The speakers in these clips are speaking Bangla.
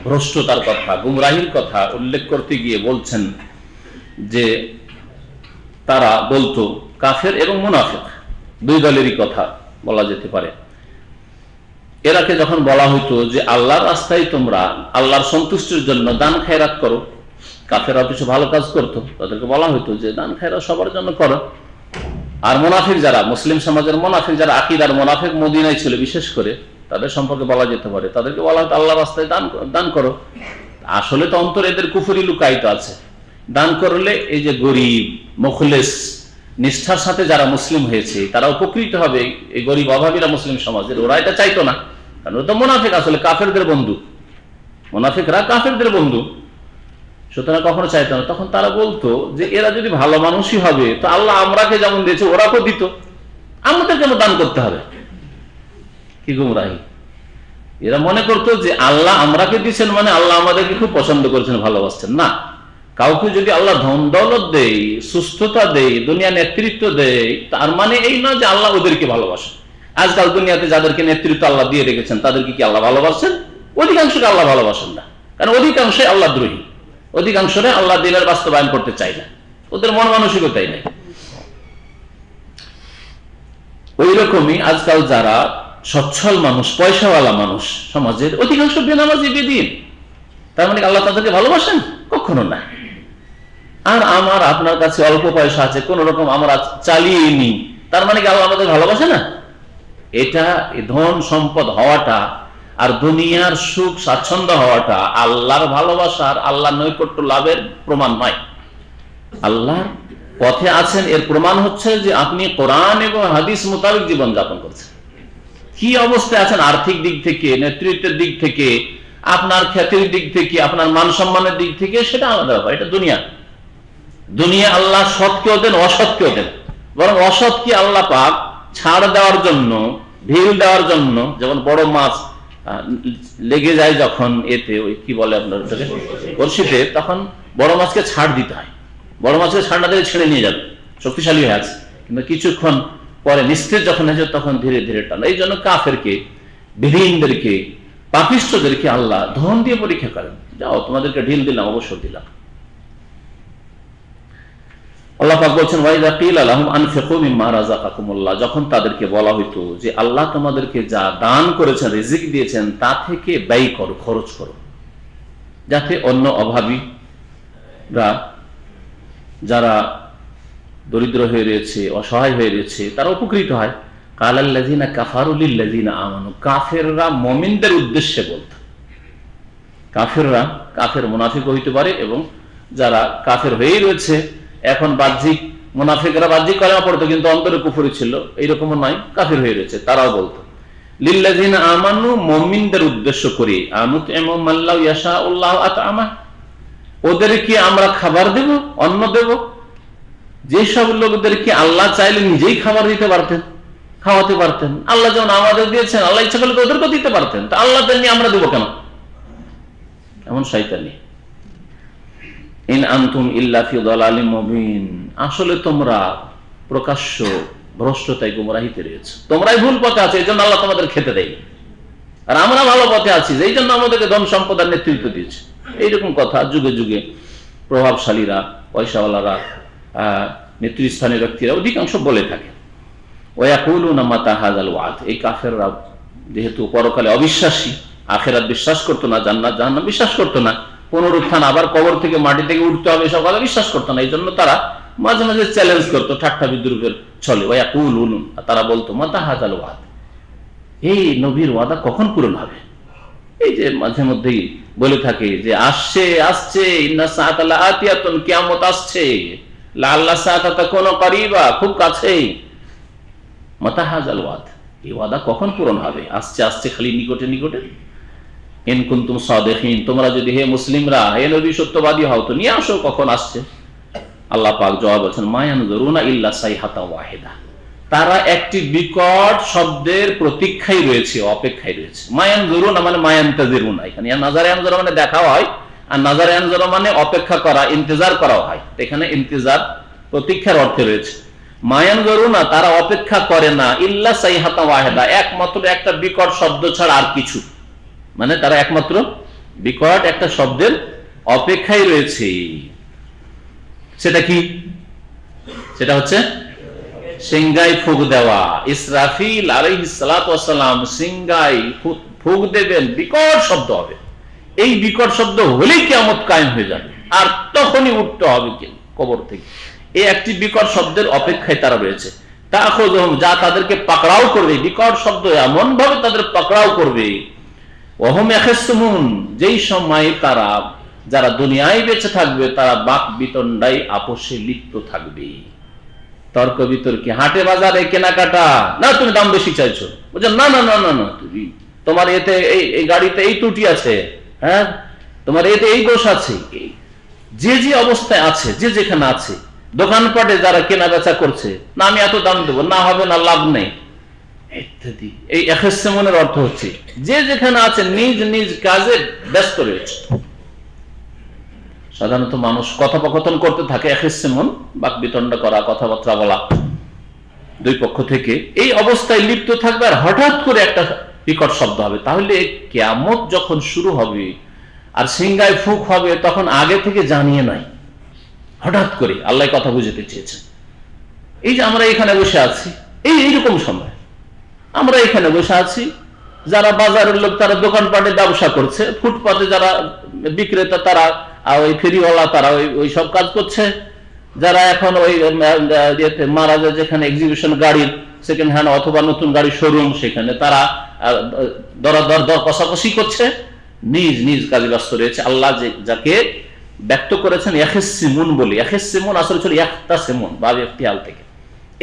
ভ্রষ্টতার কথা, গুমরাহির কথা উল্লেখ করতে গিয়ে বলছেন যে তারা বলতো, কাফের এবং মুনাফিক দুই দলেরই কথা বলা যেতে পারে, এরাকে যখন বলা হইতো যে আল্লাহর রাস্তায় তোমরা আল্লাহর সন্তুষ্টির জন্য দান খায়রাত করো, কাফেররা কিছু ভালো কাজ করতো, তাদেরকে বলা হইতো যে দান খায়রাত সবার জন্য করো। আর মুনাফিক যারা, মুসলিম সমাজের মুনাফিক যারা, আকীদার মুনাফিক মদিনায় ছিল বিশেষ করে, তাদের সম্পর্কে বলা যেতে পারে, তাদেরকে বলা হতো আল্লাহর রাস্তায় দান করো। আসলে তো অন্তর এদের কুফরি লুকায়িত আছে। দান করলে এই যে গরিব, মুখলেস, নিষ্ঠার সাথে যারা মুসলিম হয়েছে তারা উপকৃত হবে। এই গরিব অভাবীরা মুসলিম সমাজের, ওরা এটা চাইতো না, কারণ ওরা তো মুনাফিক, আসলে কাফেরদের বন্ধু, মুনাফিকরা কাফেরদের বন্ধু, সুতরাং কখনো চাইতো না। তখন তারা বলতো যে এরা যদি ভালো মানুষই হবে তো আল্লাহ আমরাকে যেমন দিয়েছে ওরাকেও দিত, আমাদের কেন দান করতে হবে? কি গুমরাহি! এরা মনে করতো যে আল্লাহ আমরাকে দিচ্ছেন মানে আল্লাহ আমাদেরকে খুব পছন্দ করছেন, ভালোবাসছেন। না, কাউকে যদি আল্লাহ ধন দৌলত দেয়, সুস্থতা দেয়, দুনিয়া নেতৃত্ব দেয়, তার মানে এই না যে আল্লাহ ওদেরকে ভালোবাসেন। আজকাল দুনিয়াতে যাদেরকে নেতৃত্ব আল্লাহ দিয়ে রেখেছেন তাদেরকে কি আল্লাহ ভালোবাসেন? অধিকাংশকে আল্লাহ ভালোবাসেন না, কারণ অধিকাংশই আল্লাহ দ্রোহী, অধিকাংশরে আল্লাহ দিনের বাস্তবায়ন করতে চায় না, ওদের মন মানসিকতাই নাই। ওই রকমই আজকাল যারা সচ্ছল মানুষ, পয়সাওয়ালা মানুষ সমাজের, অধিকাংশ বেনামাজি, বেদিন, তার মানে আল্লাহ তাদেরকে ভালোবাসেন? কখনো না। আর আমার আপনার কাছে অল্প পয়সা আছে, কোন রকম আমরা চালিয়ে নি, তার মানে কি আল্লাহ আমাদের ভালোবাসে না? এটা ধন সম্পদ হওয়াটা আর দুনিয়ার সুখ স্বাচ্ছন্দ্য হওয়াটা আল্লাহর ভালোবাসার, আল্লাহর নৈকট্য লাভের প্রমাণ নয়। আল্লাহর পথে আছেন এর প্রমাণ হচ্ছে যে আপনি কোরআন এবং হাদিস মোতাবেক জীবন যাপন করছেন। কি অবস্থায় আছেন আর্থিক দিক থেকে, নেতৃত্বের দিক থেকে, আপনার খ্যাতির দিক থেকে, আপনার মান সম্মানের দিক থেকে, সেটা আলাদা ব্যাপার। এটা দুনিয়া আল্লাহ সৎকেও দেন, অসৎকেও দেন। বরং অসৎকে আল্লাহ পাক ছাড় দেওয়ার জন্য, ঢিল দেওয়ার জন্য, যেমন বড় মাছ লেগে যায় যখন এতে, ওই কি বলে আপনার বড়শিতে, তখন বড় মাছকে ছাড় দিতে হয়। বড় মাছকে ছাড় না দিলে ছেড়ে নিয়ে যাবে, শক্তিশালী হয়ে আছে, কিন্তু কিছুক্ষণ পরে নিস্তেজ যখন হয়েছে তখন ধীরে ধীরে টান। এই জন্য কাফেরকে, বিহীনদেরকে, পাপিষ্ঠদেরকে আল্লাহ ধন দিয়ে পরীক্ষা করেন। যাও, তোমাদেরকে ঢিল দিলাম, অবশ্য দিলাম। আল্লাহ পাক বলছেন, ওয়াইযা কিলা লাহুম আনফিকু মিম্মা রাযাকাকুমুল্লাহ, যখন তাদেরকে বলা হইতো যে আল্লাহ তোমাদেরকে যা দান করেছেন, রিজিক দিয়েছেন, তা থেকে ব্যয় করো, খরচ করো, যাতে অন্য অভাবীরা, যারা দরিদ্র হয়ে রয়েছে, অসহায় হয়ে রয়েছে, তারা উপকৃত হয়। কালাল্লাযিনা কাফারু লিল্লাযিনা আমানু, কাফেররা মুমিনদের উদ্দেশ্যে বলতো। কাফেররা, কাফের মুনাফিক হইতে পারে, এবং যারা কাফের হয়েই রয়েছে এখন, বাহ্যিক মুনাফিকরা বাহ্যিক কালেমা পড়তো কিন্তু অন্তরে কুফরি ছিল, এইরকমও নয়, কাফের হয়ে রয়েছে, তারাও বলতো লিল্লাযিনা আমানু, মুমিনদের উদ্দেশ্য করে, আনুতইমু মান লাউ ইয়াশাউল্লাহু আতআমা, ওদেরকে আমরা খাবার দেব, অন্ন দেব, যেসব লোকদেরকে আল্লাহ চাইলে নিজেই খাবার দিতে পারতেন, খাওয়াতে পারতেন। আল্লাহ যেমন আমাদের দিয়েছেন, আল্লাহ ইচ্ছা করলে ওদেরকেও দিতে পারতেন, তা আল্লাহ দেননি, আমরা দেবো কেন? এমন শয়তানি। ইন আনতুম ইল্লা ফি দালালিম মুবিন, আসলে তোমরা প্রকাশ্য ভ্রষ্টতায় গুমরাহিতে রয়েছে, তোমরাই ভুল পথে আছো, এই জন্য আল্লাহ তোমাদের খেতে দেয়নি, আর আমরা ভালো পথে আছি, এই জন্য আমাদেরকে ধন সম্পদের নেতৃত্ব দিয়েছে। এইরকম কথা যুগে যুগে প্রভাবশালীরা, পয়সাওয়ালারা, নেতৃস্থানীয় ব্যক্তিরা অধিকাংশ বলে থাকে। ওয়ায়াকুলুনা মাতা হাযাল ওয়াদ, এই কাফেররা যেহেতু পরকালে অবিশ্বাসী, আখিরাত বিশ্বাস করতো না, জান্নাত জাহান্নাম বিশ্বাস করতো না, পুনরুত্থান, আবার কবর থেকে মাটি থেকে উঠতে হবে, সব কথা বিশ্বাস করতো না। এই জন্য তারা মাঝে মাঝে চ্যালেঞ্জ করতো, ঠাট্টা বিদ্রুপের ছলে। ওয়ায়াকুলুন, তারা বলতো মাতা হাযাল ওয়াদ, এই নবীর ওয়াদা কখন পূরণ হবে? এই যে মাঝে মধ্যেই বলে থাকে যে আসছে আসছে, ইন্না সাআতা লাআতিয়াতুন, কিয়ামত আসছে, লাআল্লা সাআতা তাকুনু করিবা, খুব কাছেই। মাতা হাযাল ওয়াদ, এই ওয়াদা কখন পূরণ হবে? আসছে আসছে, খালি নিকটে নিকটে। ইন কুনতুম সাদিকিন, তোমরা যদি, হে মুসলিমরা, হে নবী সত্যবাদী হও, তো নিয়ে আসো কখন আসছে। আল্লাহ পাক জবাব বলছেন, মা ইয়ানজুরুনা ইল্লা সাইহাতা ওয়াহিদা, তারা একটি বিকট শব্দের প্রতীক্ষায় রয়েছে, অপেক্ষায় রয়েছে। মায়ানজুরুনা মানে মায়ান্তাজিরুনা, এখানে নাজারে আনজুরা মানে দেখা হয়, আর নাজারে আনজুরা মানে অপেক্ষা করা, ইন্তজার করা হয়। এখানে ইন্তজার প্রতীক্ষার অর্থে রয়েছে। মায়ানজুরুনা, তারা অপেক্ষা করে না, ইল্লা সাইহাতা ওয়াহিদা, একমাত্র একটা বিকট শব্দ ছাড়া আর কিছু, মানে তারা একমাত্র বিকট একটা শব্দের অপেক্ষায় রয়েছে। সেটা কি? সেটা হচ্ছে সিংগায় ফুঁক দেওয়া। ইসরাফিল আলাইহিস সালাতু ওয়াস সালাম সিংগায় ফুঁক দেবেন, বিকট শব্দ হবে। এই বিকট শব্দ হলেই কিয়ামত কায়েম হয়ে যাবে, আর তখনই উঠতে হবে কবর থেকে। এই একটি বিকট শব্দের অপেক্ষায় তারা রয়েছে। তাখুযুহুম, যা তাদেরকে পাকড়াও করবে। বিকট শব্দ এমন ভাবে তাদের পাকড়াও করবে। ওয়াহুম ইয়াখসুমুন, যেই সময় তারা, যারা দুনিয়ায় বেঁচে থাকবে, তারা বাক বিতণ্ডায় আপোষে লিপ্ত থাকবে। তর্ক বিতর্কে, হাটে বাজারে কেনাকাটা, না তুমি দাম বেশি চাইছো, বলছো না না না না না, তুমি তোমার এতে এই গাড়িতে এই ত্রুটি আছে, হ্যাঁ তোমার এতে এই দোষ আছে। যে যে অবস্থায় আছে, যে যেখানে আছে, দোকানপাটে যারা কেনা বেচা করছে, না আমি এত দাম দেবো, না হবে না, লাভ নেই ইত্যাদি। এই ইখসামুনের অর্থ হচ্ছে যে যেখানে আছে নিজ নিজ কাজে ব্যস্ত রয়েছে। সাধারণত মানুষ কথোপকথন করতে থাকে, ইখসামুন বাকবিতণ্ড করা, কথাবার্তা বলা দুই পক্ষ থেকে, এই অবস্থায় লিপ্ত থাকবে। আর হঠাৎ করে একটা বিকট শব্দ হবে, তাহলে কিয়ামত যখন শুরু হবে আর সিংগায় ফুঁক হবে, তখন আগে থেকে জানিয়ে নাই, হঠাৎ করে আল্লাহ কথা বুঝাতে চেয়েছেন। এই যে আমরা এখানে বসে আছি, এইরকম সময় আমরা এখানে বসে আছি, যারা বাজারের লোক তারা দোকানপাটে ব্যবসা করছে, ফুটপাতে যারা বিক্রেতা তারা, ওই ফেরিওয়ালা তারা ওই সব কাজ করছে, যারা এখন ওই মারা যায় যেখানে এক্সিবিশন গাড়ির সেকেন্ড হ্যান্ড অথবা নতুন গাড়ির শোরুম, সেখানে তারা দর কষাকষি করছে, নিজ নিজ কাজে ব্যস্ত রয়েছে। আল্লাহ যাকে ব্যক্ত করেছেন ইয়াখসিমুন বলে, ইয়াখসিমুন আসলে ছিল ইয়াখতাসিমুন বাব ইফতিআল থেকে।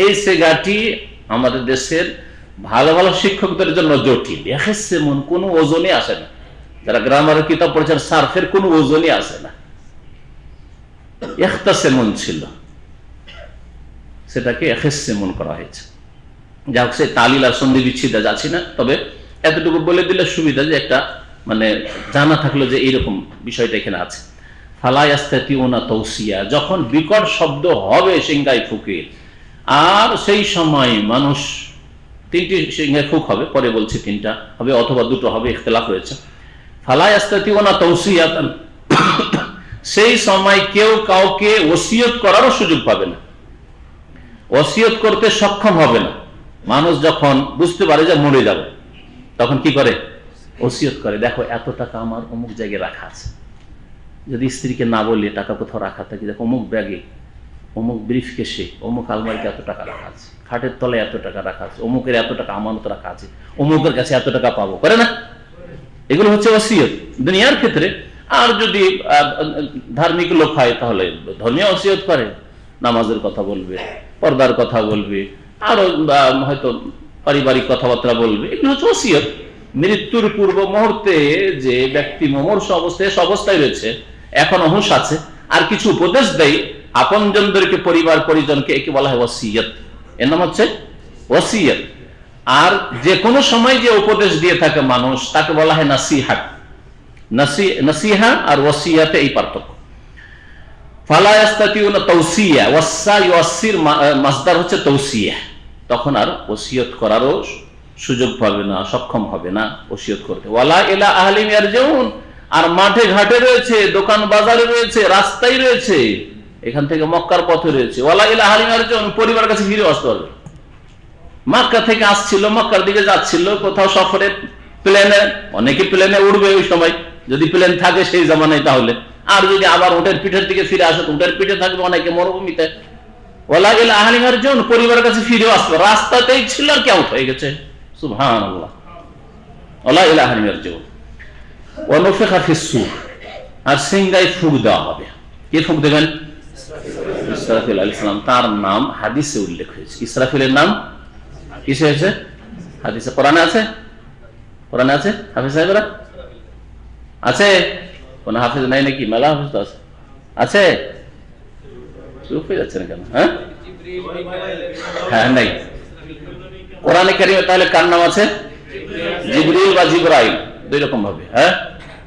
এই সেগাটি আমাদের দেশের ভালো ভালো শিক্ষকদের জন্য জটিল। ইয়াখসিমুন কোনো ওজনই আসে না, যারা গ্রামারের কিতাব পড়েছেন সার্ফের কোনো ওজনই আসে না। ইয়াখতাসিমুন ছিল, সেটাকে ইয়াখসিমুন করা হয়েছে। যাক, সে তালিল আর সন্ধি বিচ্ছিদা যাচ্ছি না, তবে এতটুকু বলে দিলে সুবিধা, যে একটা মানে জানা থাকলো যে এইরকম বিষয়টা এখানে আছে। ফালা ইয়াস্তাতিউনা তাওসিয়া, যখন বিকট শব্দ হবে সিংগায় ফুঁকের, আর সেই সময় মানুষ, তিনটি সিংহায় ফুঁক হবে, পরে বলছি তিনটা হবে অথবা দুটো হবে, ইখতিলাফ রয়েছে। ফালা ইয়াস্তাতিউনা তাওসিয়াতান, সেই সময় কেউ কাউকে ওসিয়ত করারও সুযোগ পাবে না, ওসিয়ত করতে সক্ষম হবে না। মানুষ যখন বুঝতে পারে যে মরে যাবে, তখন কি করে? ওসিয়ত করে, দেখো এত টাকা আমার অমুক জায়গায় রাখা আছে। যদি স্ত্রীকে না বললে টাকা কোথাও রাখা থাকে, দেখো অমুক ব্যাগে, অমুক ব্রিফ কেসে, অমুক আলমারিতে এত টাকা রাখা আছে, খাটের তলায় এত টাকা রাখা আছে, অমুকের এত টাকা আমানত রাখা আছে, অমুকের কাছে এত টাকা পাবো, করে না? এগুলো হচ্ছে ওসিয়ত দুনিয়ার ক্ষেত্রে। আর যদি ধার্মিক লোক হয়, তাহলে ধর্মীয় ওসিয়ত করে, নামাজের কথা বলবে, পর্দার কথা বলবে, আরো হয়তো পারিবারিক কথাবার্তা বলবে, এগুলো হচ্ছে ওসিয়ত। মৃত্যুর পূর্ব মুহূর্তে যে ব্যক্তি মুমূর্ষু অবস্থায় রয়েছে, এখন হুঁশ আছে, আর কিছু উপদেশ দেয় আপনজনদেরকে, পরিবার পরিজনকে, একে বলা হয় ওসিয়ত। এর নাম হচ্ছে ওসিয়ত। আর যে কোনো সময় যে উপদেশ দিয়ে থাকে মানুষ, তাকে বলা হয় নাসিহাত। নাসিহা আর ওসিয়াতে এই পার্থক্য। ফালা ইয়াস্তাতিউনা তাওসিয়া, ওয়াসা ইউসির মাসদার হচ্ছে তাওসিয়া, তখন আর ওসিয়ত করারও সুযোগ পাবে না, সক্ষম হবে না ওসিয়ত করতে। ওয়ালা ইলা আহলিম ইয়ারজিউন, আর মাঠে ঘাটে রয়েছে, দোকান বাজারে রয়েছে, রাস্তায় রয়েছে, এখান থেকে মক্কার পথে রয়েছে। ওয়ালা ইলা আহলিম ইয়ারজিউন, পরিবার কাছে ফিরে আসতে পারবে। মক্কা থেকে আসছিল, মক্কার দিকে যাচ্ছিল, কোথাও সফরে, প্লেনে, অনেকে প্লেনে উঠবে ওই সময়, যদি প্লেন থাকে সেই জামানায়, তাহলে। আর যদি আবার উটের পিঠের দিকে ফিরে আসে, উটের পিঠে থাকবে অনেকে মরুভূমিতে। ওয়ালা ইলা আহলিম ইয়ারজিউন, পরিবারের কাছে ফিরে আসবে, রাস্তাতেই ছিল আর কিয়ামত হয়ে গেছে। সুবহানাল্লাহ। ওয়ালা ইলা আহলিম ইয়ারজিউন। ওয়া নুফিখা ফিস-সূর, আর সিংগায় ফুঁক দেওয়া হবে। কে ফুঁক দেবেন? ইসরাফিল আলাইহিস সালাম। তার নাম হাদিসে উল্লেখ হয়েছে। ইসরাফিলের নাম কিসে হয়েছে? হাদিসে। কোরআনে আছে? কোরআনে আছে? হাফেজ সাহেবরা আছে? কোন হাফেজ নাই নাকি? মেলা হাফেজ তো আছে। আছে? চুপ হয়ে যাচ্ছেন কেন? হ্যাঁ, নাই। কোরআনে কারিমে তাহলে কার নাম আছে? জিবরিল বা জিবরাইল, দুই রকম ভাবে। হ্যাঁ,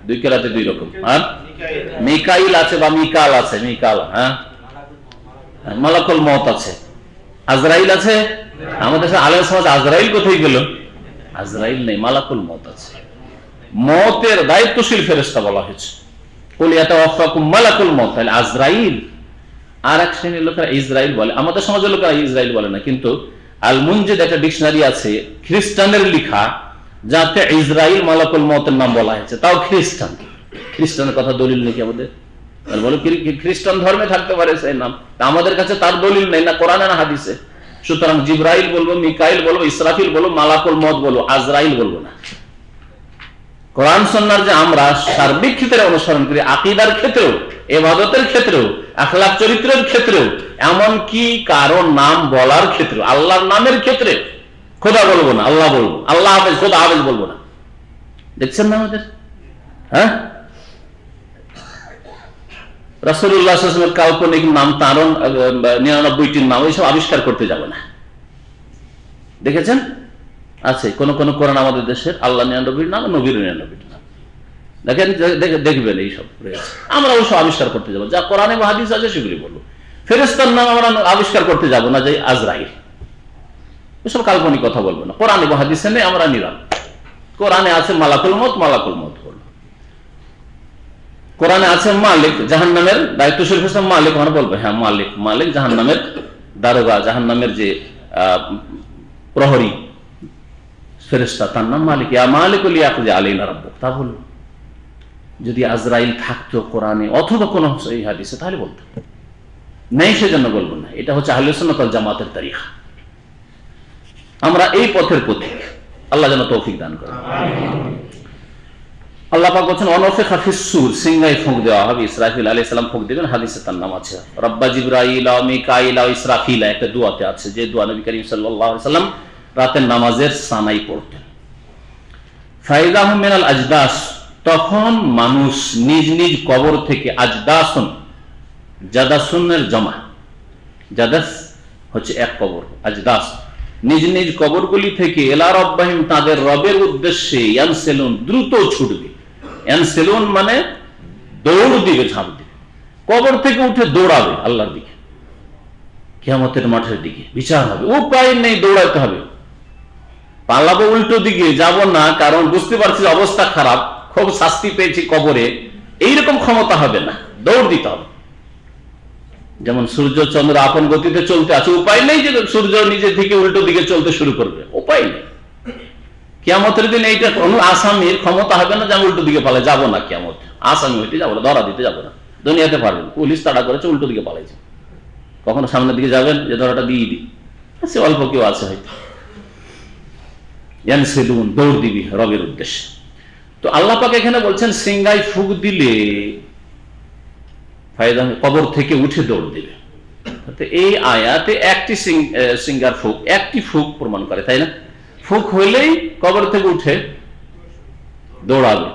দুই কেরাতে দুই রকম। হ্যাঁ, মিকাইল আছে বা মিকাল আছে। মিকাল, হ্যাঁ। মালাকুল মউত আছে। আজরাইল আছে? আমাদের আলেম সমাজ আজরাইল কোথায় গেল? আজরাইল নেই, মালাকুল মউত আছে। মওতের দায়িত্বশীল ফেরেশতা বলা হয়েছে। কুল ইয়াতাওয়াফাকুম মালাকুল মওত, তাহলে আজরাইল। আর এক শ্রেণীর লোকেরা ইসরাইল বলে, আমাদের সমাজের লোকেরা ইসরাইল বলে না, কিন্তু আল মুনজিদ একটা ডিকশনারি আছে খ্রিস্টানের লেখা, যাতে ইসরাইল মালাকুল মওতের নাম বলা হয়েছে, তাও খ্রিস্টানের কথা দলিল নাকি আমাদের? বলো খ্রিস্টান ধর্মে থাকতে পারে সেই নাম, আমাদের কাছে তার দলিল নেই, না কোরআনে না হাদিসে। সুতরাং জিবরাইল বলবো, মিকাইল বলবো, ইসরাফিল বলবো, মালাকুল মওত বলবো, আজরাইল বলবো না। কোরআন সুন্নাহর যে আমরা সার্বিক ক্ষেত্রে অনুসরণ করি, আকীদার ক্ষেত্রেও, ইবাদতের ক্ষেত্রেও, আখলাক চরিত্রের ক্ষেত্রেও, এমনকি কারো নাম বলার ক্ষেত্রে, আল্লাহর নামের ক্ষেত্রে খোদা বলবো না, আল্লাহ বলবো, আল্লাহ হাফেজ, খোদা হাফেজ বলবো না। দেখছেন না আমাদের? হ্যাঁ, রাসূলুল্লাহ সাল্লাল্লাহু আলাইহি ওয়াসাল্লামের কাল্পনিক নাম, তার 99টির নাম, এইসব আবিষ্কার করতে যাবে না। দেখেছেন আছে কোন কোন কোরআন আমাদের দেশের আল্লাহ 99 নাম, নবীর 99 নাম, দেখেন, দেখবেন এইসব রয়েছে। আমরা ওইসব আবিষ্কার করতে যাবো, যা কোরআনে বা হাদিস আছে সেগুলি বলবো। ফেরেশতার নাম আমরা আবিষ্কার করতে যাব না, যে আজরাইল, এসব কাল্পনিক কথা বলবো না। কোরআনে বা হাদিসে নেই, আমরা নিলাম। কোরআনে আছে মালাকুল মওত, মালাকুল মওত বলবো। কোরআনে আছে মালিক, জাহান্নামের দায়িত্বশীল ফেরেশতা মালিক, আমরা বলবো হ্যাঁ মালিক, মালিক জাহান্নামের দারোগা, জাহান্নামের যে প্রহরী ফেরেশতা, তার নাম মালিক। ইয়া মালিকুল ইয়াকদি আলাইনা রাব্বুক, তা বলবো। যদি আজরাইল থাকতো কোরআনে অথবা কোন এই হাদিসে, তাহলে বলতো, নেই সেজন্য বলবো না। এটা হচ্ছে আহলে সুন্নাত ওয়াল জামাতের তারিখ। আমরা এই পথের পথিক, আল্লাহ যেন তৌফিক দান করেন। আল্লাহ পাক বলেন অনফিখা ফিস সূর, সিংহায় ফুঁক দেওয়া হবে। ইসরাফিল আলাইহিস সালাম ফুঁক দিবেন, হাদিসে তার নাম আছে। রব্বা জিবরাইল ওয়া মিকাইল ওয়া ইসরাফিল, একটা দোয়াতে আছে, যে দোয়া নবী করিম সাল্লাল্লাহু আলাইহি ওয়াসাল্লাম রাতের নামাজের সানাই পড়তেন। ফাইদাহুম মিনাল আজদাস, তখন মানুষ নিজ নিজ কবর থেকে, আজদাসুন, জাদাসুনের জমা, জাদাস হচ্ছে এক কবর, আজদাস নিজ নিজ কবরগুলি থেকে, এলা রব্বাহিম, তাদের রবের উদ্দেশ্যে, ইয়ানসেলুন, দ্রুত ছুটবে। ইয়ানসেলুন মানে দৌড় দিবে, ঝাঁপ দিবে, কবর থেকে উঠে দৌড়াবে আল্লাহর দিকে, কিয়ামতের মাঠের দিকে, বিচার হবে, উপায় নেই, দৌড়াতে হবে। পালাবো উল্টো দিকে, যাব না, কারণ বুঝতে পারছি অবস্থা খারাপ, খুব শাস্তি পেয়েছি কবরে, এইরকম ক্ষমতা হবে না, দৌড় দিতে হবে। যেমন সূর্য চন্দ্র আপন গতিতে চলতে আছে, উপায় নেই যে সূর্য নিজের দিকে উল্টো দিকে চলতে শুরু করবে, উপায় নেই। কিয়ামতের দিন এইটা কোনো আসামির ক্ষমতা হবে না যে আমি উল্টো দিকে পালাই, যাবো না, কিয়ামত আসামি হইতে যাবো না, ধরা দিতে যাবো না। দুনিয়াতে পারবেন, পুলিশ তাড়া করেছে, উল্টো দিকে পালাইছে, কখনো সামনের দিকে যাবেন যে ধরাটা দিয়ে দিই, সে অল্প কেউ আছে হয়তো। ইয়ানসিলুন, দৌড় দিবি রবের উদ্দেশ্যে। তো আল্লাহ পাক এখানে বলছেন সিংহায় ফুঁক দিলে ফায়দা, কবর থেকে উঠে দৌড় দিবে। এই আয়াতে একটি সিংহার ফুঁক, একটি ফুঁক প্রমাণ করে, তাই না? ফুঁক হইলেই কবর থেকে উঠে দৌড়াবে।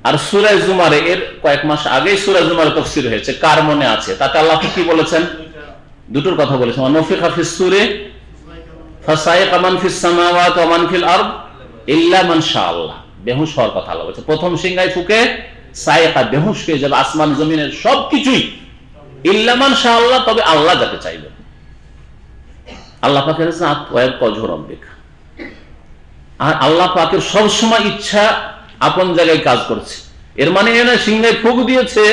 আর সূরা জুমারে, এর কয়েক মাস আগে সূরা জুমারে তাফসীর হয়েছে, কার মনে আছে? তাতে আল্লাহ কি বলেছেন? দুটোর কথা বলেছেন। ওয়ানফিখা ফিস সূরে ফাসাইকা মান ফিস সামাওয়াতি ওয়া মান ফিল আরদ ইল্লা মান শাআল্লাহ, বেহুশ হওয়ার কথা আল্লাহ বলেছে। প্রথম সিংহায় ফুঁকে সাইকা, বেহুশ হয়ে যাবে আসমান জমিনের সবকিছুই, ইল্লা মান শাআল্লাহ, তবে আল্লাহ যাকে চাইবেন। আল্লাহ পাকের জাত ওয়াব কজহর রব্বিক, আর আল্লাহ পাকের সব সময় ইচ্ছা আপন জায়গায় কাজ করছে। এর মানে এনে সিংহায় ফুঁক দিয়েছে,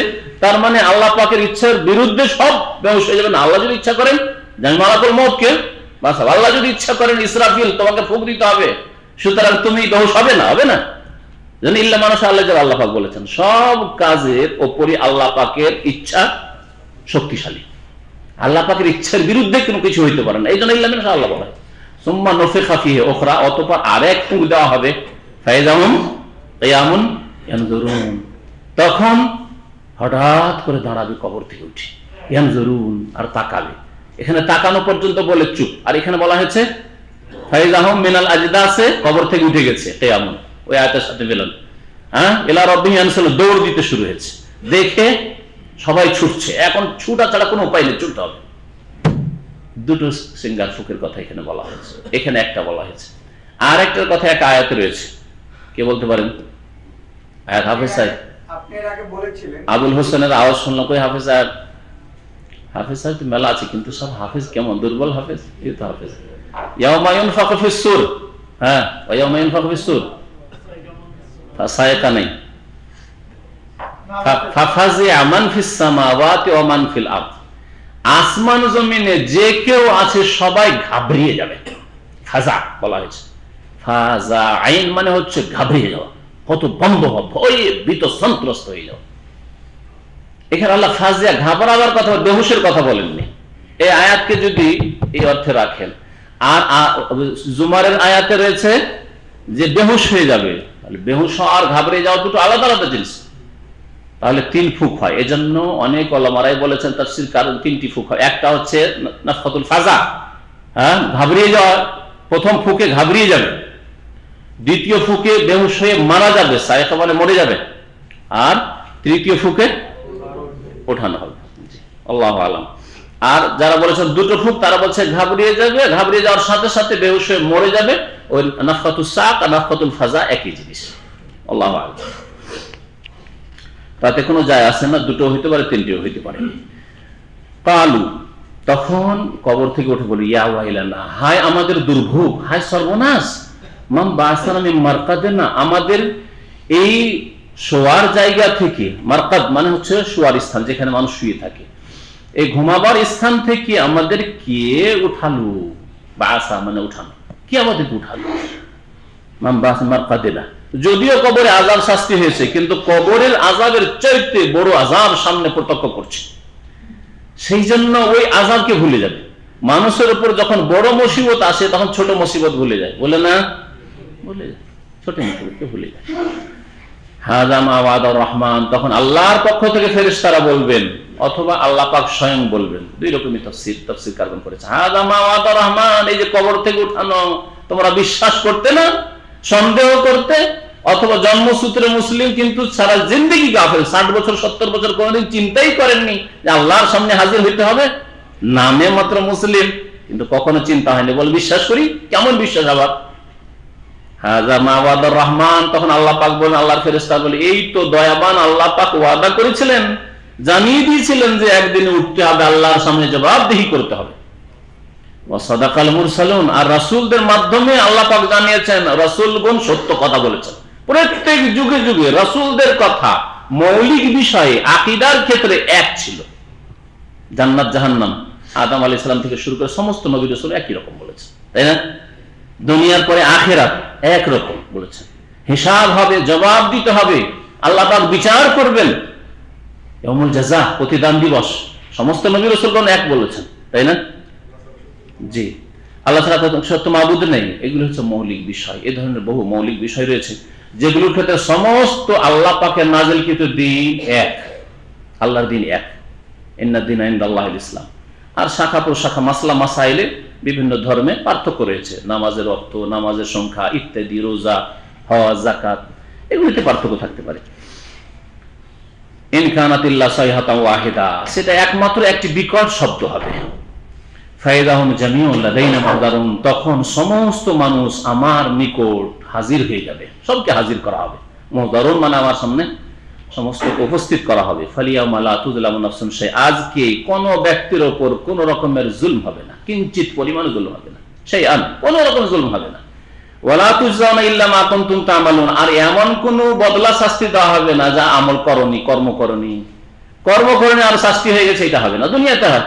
তার মানে আল্লাহ পাকের ইচ্ছার বিরুদ্ধে সব বেহুশ হয়ে যাবে না। আল্লাহ যদি ইচ্ছা করেন যে মালাকুল মওতকে, বাস, আল্লাহ যদি ইচ্ছা করেন ইসরাফিল তোমাকে ফুঁক দিতে হবে, সুতরাং তুমি বেহুশ হবে না, হবে না। যেন ইল্লা মানুষ আল্লাহ, আল্লাহ পাক বলেছেন সব কাজের ওপরই আল্লাহ পাকের ইচ্ছা শক্তিশালী, আল্লাহ পাকের ইচ্ছার বিরুদ্ধে কোনো কিছু হইতে পারে না। এই জন্য ইল্লা মানুষ আল্লাহ বলে। সুম্মা নফিখা ফিহি উখরা, অতঃপর আরেক ফুঁক দেওয়া হবে। ফাইযাহুম কিয়ামুন ইয়ানজুরুন, তখন হঠাৎ করে দাঁড়াবে কবর থেকে উঠে, ইয়ানজুরুন, আর তাকাবে। এখানে তাকানো পর্যন্ত বলে চুপ, আর এখানে বলা হয়েছে ফাইযাহুম মিনাল আজদাসে, কবর থেকে উঠে গেছে, কিয়ামুন ওই আয়াতের সাথে মিলন। হ্যাঁ, ইলা রাব্বিহি ইয়ানসিলুন, দৌড় দিতে শুরু হয়েছে, দেখে সবাই ছুটছে। এখন ছুটা ছাড়া কোনো উপায় নেই, ছুটতে হবে। দুটো সিংহার ফুঁকের কথা এখানে বলা হয়েছে, এখানে একটা বলা হয়েছে। আর একটার কথা একটা আয়াতে রয়েছে, কে বলতে পারেন? আয়াত হাফেজ সাহেব, আবুল হোসেনের আওয়াজ শুনলাম, কই হাফেজ সাহেব? হাফেজ সাহেব তো মেলা আছে, কিন্তু সব হাফেজ কেমন দুর্বল হাফেজ। এই তো হাফেজ, ইয়াউমা ইউনফাখু ফিস সূর, হ্যাঁ, ওয়া ইয়াউমা ইউনফাখু ফিস সূর সায়কা নেই, ফাফাজিআ মান ফিস সামাওয়াতি ওয়া মান ফিল আরদ, আসমান জমিনে যে কেউ আছে সবাই ঘাবড়িয়ে যাবে। ফাজা বলা হয়েছে, ফাজা আইন মানে হচ্ছে ঘাবড়িয়ে যাওয়া, কত বন্ধ ভয়ে ভীত সন্ত্রস্ত হয়ে যাওয়া। এখানে আল্লাহ ফাজিয়া ঘাবড়াবার কথা, বেহুশের কথা বলেননি। এই আয়াতকে যদি এই অর্থে রাখেন, আর জুমারের আয়াতে রয়েছে যে বেহুশ হয়ে যাবে, তাহলে বেহুশ আর ঘাবড়ে যাওয়া দুটো আলাদা আলাদা জিনিস। তাহলে 3 ফুক হয়। এজন্য অনেক ওলামারাই বলেছেন তাফসীর কারণ 3টি ফুক হয়। একটা হচ্ছে নাফখাতুল ফাজা, ঘাবড়িয়ে যাওয়া, প্রথম ফুকে ঘাবড়িয়ে যাবে, দ্বিতীয় ফুকে বেহুশ হয়ে মারা যাবে, সায়কা মানে মরে যাবে, আর তৃতীয় ফুকে ওঠানো হবে। আল্লাহু আলাম। আর যারা বলেছেন 2টো ফুক, তারা বলছে ঘাবড়িয়ে যাবে, ঘাবড়িয়ে যাওয়ার সাথে সাথে বেহুশ হয়ে মরে যাবে। ওই নাফখাতুস সাক আর নাফখাতুল ফাজা একই জিনিস। আল্লাহু আলাম। তাতে কোনো যায় আসে না, 2টো হইতে পারে, 3টিও হইতে পারে। কালু, তখন কবর থেকে উঠে বলি, ইয়া ওয়াইলানা, হায় আমাদের দুর্ভোগ, হায় সর্বনাশ, মাম বাসানা মিন মারকাদিনা, আমাদের এই শোয়ার জায়গা থেকে, মারকাদ মানে হচ্ছে শোয়ার স্থান, যেখানে মানুষ শুয়ে থাকে, এই ঘুমাবার স্থান থেকে আমাদের কে উঠালো? বাসা মানে উঠানো, কি আমাদেরকে উঠালো? মাম বাসানা মারকাদিনা। যদিও কবরে আযাব শাস্তি হয়েছে, কিন্তু কবরের আযাবের চাইতে বড় আযাব সামনে প্রত্যক্ষ করছে, সেই জন্য ওই আযাবকে ভুলে যাবে। মানুষের উপর যখন বড় মুসিবত আসে, তখন ছোট মুসিবত ভুলে যায়, বলে না, ভুলে যায়, ছোট মুসিবতকে ভুলে যায়। হাযা মা ওয়াদার রহমান, তখন আল্লাহর পক্ষ থেকে ফেরেশতারা বলবেন, অথবা আল্লাহ পাক স্বয়ং বলবেন। 2 রকমই তাফসীর কারণ করেছে। হাযা মা ওয়াদার রহমান, এই যে কবর থেকে উঠানো, তোমরা বিশ্বাস করতে না, সন্দেহ করতে, অথবা জন্মসূত্রে মুসলিম কিন্তু সারা জিন্দেগি কাফের, 60 বছর 70 বছর কোনদিন চিন্তাই করেননি যে আল্লাহর সামনে হাজির হইতে হবে, নামে মাত্র মুসলিম, কিন্তু কখনো চিন্তা হয়নি, বল বিশ্বাস করি, কেমন বিশ্বাস আবার? হাযা মা ওয়াদার রহমান, তখন আল্লাহ পাক বলেন, আল্লাহর ফেরেশতা বলে, এই তো দয়াবান আল্লাহ পাক ওয়াদা করেছিলেন, জানিয়ে দিয়েছিলেন যে একদিন উঠতে হবে, আল্লাহর সামনে জবাবদিহি করতে হবে। ওয়া সাদাকাল মুরসালুন, আর রাসূলদের মাধ্যমে আল্লাহ পাক জানিয়েছেন, রাসূলগণ সত্য কথা বলেছেন। প্রত্যেক যুগে যুগে রাসূলদের কথা মৌলিক বিষয়ে আকীদার ক্ষেত্রে এক ছিল। জান্নাত জাহান্নাম, আদম আলাইহিস সালাম থেকে শুরু করে সমস্ত নবী রাসূল একই রকম বলেছেন, তাই না? দুনিয়ার পরে আখিরাত এক রকম বলেছেন, হিসাব হবে, জবাব দিতে হবে, আল্লাহ পাক বিচার করবেন, ইয়াউমুল জাযা, প্রতিদান দিবস, সমস্ত নবী রাসূলগণ এক বলেছেন, তাই না? জি, আল্লাহ ছাড়া সত্য মাবুদ নেই। এগুলো হচ্ছে মৌলিক বিষয়। এই ধরনের বহু মৌলিক বিষয় রয়েছে যেগুলোর ক্ষেত্রে সমস্ত আল্লাহ পাকের নাজিলকৃত দিন এক, আল্লাহর দিন এক, ইন্না দীনা ইনদাল্লাহিল ইসলাম। আর শাখা প্রশাখা, মাসলা মাসাইলে বিভিন্ন ধর্মে পার্থক্য রয়েছে, নামাজের অর্থ, নামাজের সংখ্যা ইত্যাদি, রোজা, হজ, যাকাত, এগুলিতে পার্থক্য থাকতে পারে। ইন কানাত ইল্লা সাইহাতান ওয়াহিদা, সেটা একমাত্র একটি বিকট শব্দ হবে। ফাইদাহুম জামিউন লাদাইনা মুহদারুন, তখন সমস্ত মানুষ আমার নিকট হাজির হয়ে যাবে, সবকে হাজির করা হবে। মুহদারুন মানে আমার সামনে সমস্ত উপস্থিত করা হবে। ফালিয়াউমা লা তুযলামু নাফসুন শাইআ, আজকে কোন ব্যক্তির উপর কোন রকমের জুলম হবে না, কিঞ্চিত পরিমাণ জুলম হবে না, শাইআন, কোন রকম জুলম হবে না। ওয়ালা তুজজাউনা ইল্লা মা কুনতুম তা'মালুন, আর এমন কোন বদলা শাস্তি দেওয়া হবে না যা আমল করনি, কর্ম করনি আর শাস্তি হয়ে গেছে, এটা হবে না। দুনিয়াতে হয়,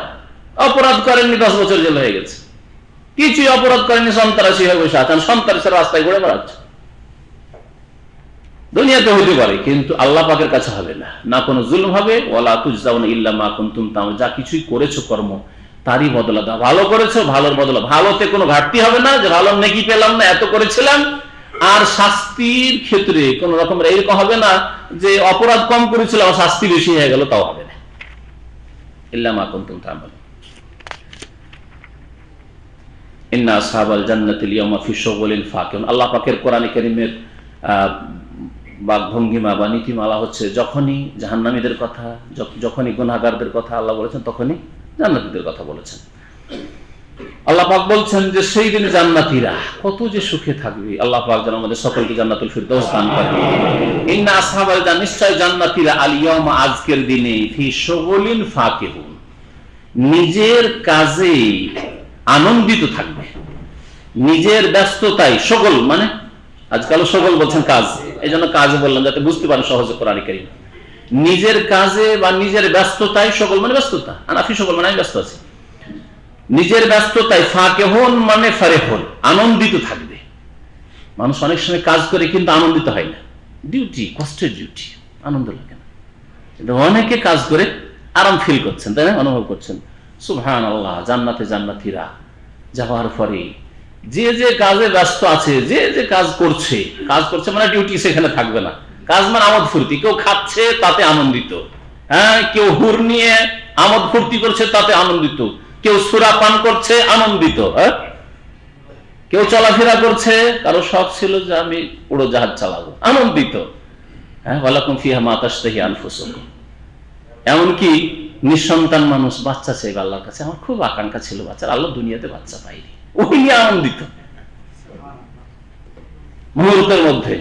অপরাধ করেননি 10 বছর জেল হয়ে গেছে, কিছুই অপরাধ করেনি, সন্ত্রাসী হয়ে বসে আছেন, সন্ত্রাসের রাস্তায় ঘুরে বেড়াচ্ছে, দুনিয়াতে হতে পারে, কিন্তু আল্লাহ পাকের কাছে হবে না, না কোনো জুলম হবে। ওয়ালা তুজজাউনা ইল্লা মা কুনতুম তা'মালুন, যা কিছুই করেছো কর্ম তারই বদলা দাও। ভালো করেছো, ভালোর বদলা, ভালোতে কোনো ঘাটতি হবে না যে ভালো নেকি পেলাম না, এত করেছিলাম। আর শাস্তির ক্ষেত্রে কোন রকমের এরকম হবে না যে অপরাধ কম করেছিলাম, শাস্তি বেশি হয়ে গেল, তাও হবে না। ইল্লা মা কুনতুম তা'মালুন। ইন্না আসহাবাল জান্নাতিল ইয়াওমা ফি শুগুলিন ফাকিহুন, আল্লাহ পাকের কোরআনে কারীমের ভঙ্গিমা বা নীতিমালা হচ্ছে, যখনই জাহান্নামীদের কথা, যখনই গুনাহগারদের কথা আল্লাহ বলেছেন, তখনই জান্নাতীদের কথা বলেছেন। আল্লাহ পাক বলছেন যে সেই দিন জান্নাতীরা কত যে সুখে থাকবে। আল্লাহ পাক যেন আমাদের সকলকে জান্নাতুল ফিরদাউস দান করেন। ইন্না আসহাবাল জান্নাত, নিশ্চয় জান্নাতীরা, আল ইয়াওমা, আজকের দিনে, ফি শুগুলিন ফাকিহুন, নিজের কাজে আনন্দিত থাকবে, নিজের ব্যস্ততায়, শগল মানে আজকাল সকল বলছেন কাজ, এই জন্য কাজ বললাম যাতে বুঝতে পারেন সহজে কোরআন কারীম। নিজের কাজে বা নিজের ব্যস্ততায়, সকল মানে ব্যস্ততা, আনাফি সকল মানে আমি ব্যস্ত আছি, নিজের ব্যস্ততায় ফাকেহুন মানে ফারেহুন, আনন্দিত থাকবে। মানুষ অনেক সময় কাজ করে কিন্তু আনন্দিত হয় না, ডিউটি, কষ্টের ডিউটি, আনন্দ লাগে না। কিন্তু অনেকে কাজ করে আরাম ফিল করছেন, তাই না, অনুভব করছেন। সুবহানাল্লাহ, জান্নাতে জান্নাতীরা যাওয়ার পরে যে যে কাজে ব্যস্ত আছে, যে যে কাজ করছে মানে ডিউটি সেখানে থাকবে না, কাজ মানে আমোদ ফুর্তি। কেউ খাচ্ছে তাতে আনন্দিত, হ্যাঁ, কেউ হুর নিয়ে আমোদ ফুর্তি করছে তাতে আনন্দিত, কেউ সুরা পান করছে আনন্দিত, হ্যাঁ, কেউ চলাফেরা করছে, কারো শখ ছিল যে আমি উড়োজাহাজ চালাবো, আনন্দিত। হ্যাঁ, ওয়ালাকুম ফিহা মা তাশতাহি আনফুসুকুম। এমনকি নিঃসন্তান মানুষ বাচ্চা চাইবে আল্লাহর কাছে, আমার খুব আকাঙ্ক্ষা ছিল বাচ্চার, আল্লাহ দুনিয়াতে বাচ্চা পাইনি, ওই নিয়ে আনন্দিত। মুহূর্তের মধ্যে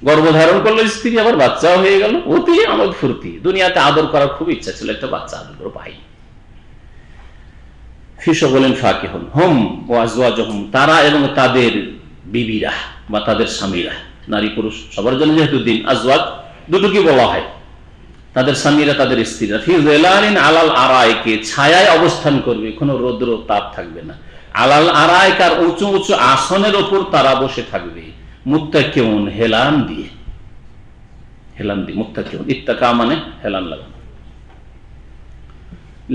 গর্ভধারণ করলো স্ত্রী, আবার বাচ্চাও হয়ে গেল, অতি আনন্দ ফুর্তি। দুনিয়াতে আদর করার খুব ইচ্ছা ছিল, একটা বাচ্চা আদর করে পাই। ফিশো বলেন ফাকিহুন হুম ওয়া আজওয়াজুহুম, তারা এবং তাদের বিবিরা বা তাদের স্বামীরা, নারী পুরুষ সবার জন্য যেহেতু দিন, আজওয়াজ দুটোকে বলা হয়, তাদের স্বামীরা তাদের স্ত্রীরা, ফি যিলালিন আলাল আরাইকে, ছায়ায় অবস্থান করবে, কোনো রৌদ্র তাপ থাকবে না। আলাল আরাইক, আর উঁচু উঁচু আসনের ওপর তারা বসে থাকবে। মুত্তাকিউন, হেলান দিয়ে, হেলান দিয়ে মুত্তাকিউন, ইত্তাকা মানে হেলান লাগানো।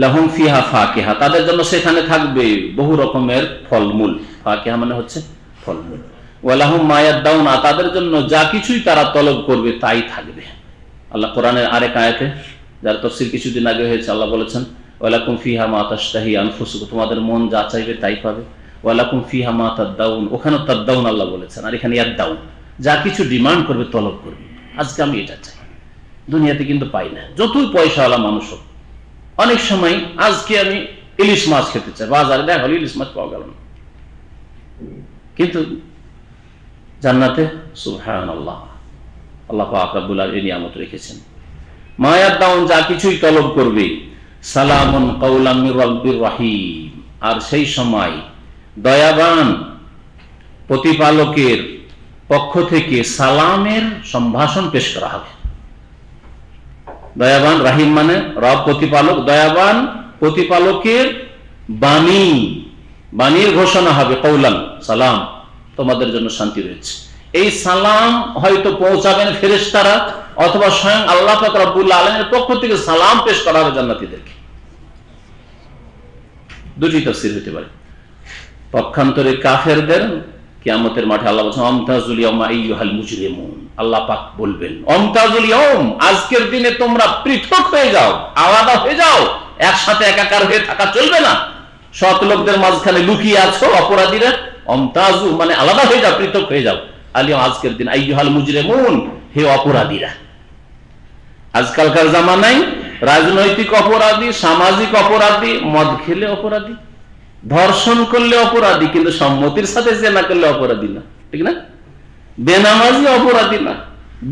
লাহুম ফিহা ফাকিহা, তাদের জন্য সেখানে থাকবে বহু রকমের ফলমূল, ফাকিহা মানে হচ্ছে ফলমূল। ওয়া লাহুম মা ইয়াদউনা, তাদের জন্য যা কিছুই তারা তলব করবে তাই থাকবে। আল্লাহ কোরআনের আরেক আয়াতে, যার তাফসীর কিছুদিন আগে হয়েছে, আল্লাহ বলেছেন ওয়ালাকুম ফিহা মা তাশতাহি আনফুসুকুম, তোমাদের মন যা চাইবে তাই পাবে। ওয়ালাকুম ফিহা মা তাদাউন, ওখানে তাদাউন আল্লাহ বলেছেন, আর এখানে ইয়াদাউন, যা কিছু ডিমান্ড করবে, তলব করবে। আজকে আমি এটা চাই, দুনিয়াতে কিন্তু পাই না, যতই পয়সাওয়ালা মানুষ হোক। অনেক সময় আজকে আমি ইলিশ মাছ খেতে চাই, বাজারে দেখা হলো ইলিশ মাছ পাওয়া গেল না, কিন্তু জান্নাতে সুবহানাল্লাহ, আল্লাহ পাক রব্বুল আলামিন এই নিয়ামত রেখেছেন। মায়াদাউন, যা কিছুই তলব করবে, সালামুন কাওলাম মির রাব্বির রহিম, আর সেই সময় দয়াবান প্রতিপালকের পক্ষ থেকে সালামের সম্ভাষণ পেশ করা হবে। দয়াবান, রাহিম মানে রব প্রতিপালক, দয়াবান প্রতিপালকের বাণী, বাণীর ঘোষণা হবে, কওলান সালাম, তোমাদের জন্য শান্তি রয়েছে। এই সালাম হয়তো পৌঁছাবেন ফেরেশতারা, অথবা স্বয়ং আল্লাহ পাক রব্বুল আলামিনের পক্ষ থেকে সালাম পেশ করা হবে জান্নাতীদেরকে। দুটি তাফসীর হতে পারে। পক্ষান্তরে কাফেরদের কিয়ামতের মাঠে আল্লাহ বলেন আমতাজুল ইয়াউমা আইয়ুহাল মুজরিমুন, আল্লাহ পাক বলবেন আমতাজুল ইয়াউম, আজকের দিনে তোমরা পৃথক হয়ে যাও, আলাদা হয়ে যাও, একসাথে একাকার হয়ে থাকা চলবে না। সৎ লোকদের মাঝখানে লুকিয়ে আছো অপরাধীরা, আমতাজু মানে আলাদা হয়ে যাও, পৃথক হয়ে যাও। আলিয়াম, আজকের দিন আইয়ুহাল মুজরিমুন, হে অপরাধীরা। আজকালকার জামানায় রাজনৈতিক অপরাধী, সামাজিক অপরাধী, মদ খেলে অপরাধী, ধর্ষণ করলে অপরাধী, কিন্তু সম্মতির সাথে জেনা করলে অপরাধী না, ঠিক না? বেনামাজি অপরাধী না,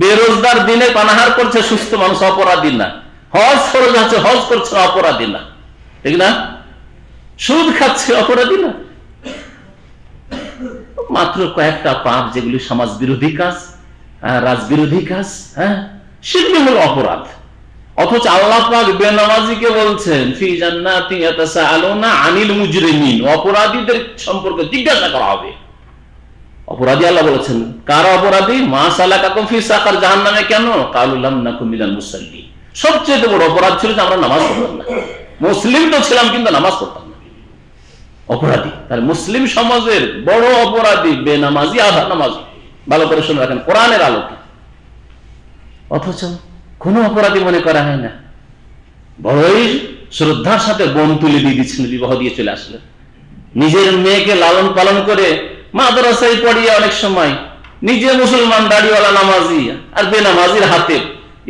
বেরোজগার দিনে পানাহার করছে সুস্থ মানুষ অপরাধী না, হজ ফরজ আছে হজ করছে অপরাধী না, ঠিক না? সুদ খাচ্ছে অপরাধী না। মাত্র কয়েকটা পাপ যেগুলি সমাজ বিরোধী কাজ, রাজবিরোধী কাজ, হ্যাঁ, সেগুলি হলো অপরাধ। অথচ আল্লাহ পাক বেনামাজিকে বলছেন ফি জান্নাতি ইয়াতাসাআলুনা আনিল মুজরিমিন, অপরাধীদের সম্পর্কে জিজ্ঞাসা করা হবে। অপরাধী আল্লাহ বলেছেন, কারা অপরাধী? মা সালাকাকুম ফি সাকার, জাহান্নামে কেন? কালু লাম নাকু মিনাল মুসাল্লিন, সবচেয়ে বড় অপরাধ ছিল যে আমরা নামাজ পড়তাম না। মুসলিম তো ছিলাম কিন্তু নামাজ পড়তাম না, অপরাধী। তাহলে মুসলিম সমাজের বড় অপরাধী বেনামাজি, আধা নামাজি। ভালো করে শুনে রাখেন কোরআনের আলোকে। অথচ কোন অপরাধী মনে করা হয় না, বড়ই শ্রদ্ধার সাথে বোন তুলে দিয়ে দিচ্ছেন, বিবাহ দিয়ে চলে আসলেন। নিজের মেয়েকে লালন পালন করে মাদ্রাসায় পড়িয়ে অনেক সময় নিজে মুসলমান, দাড়িওয়ালা, নামাজি, আর বেনামাজির হাতে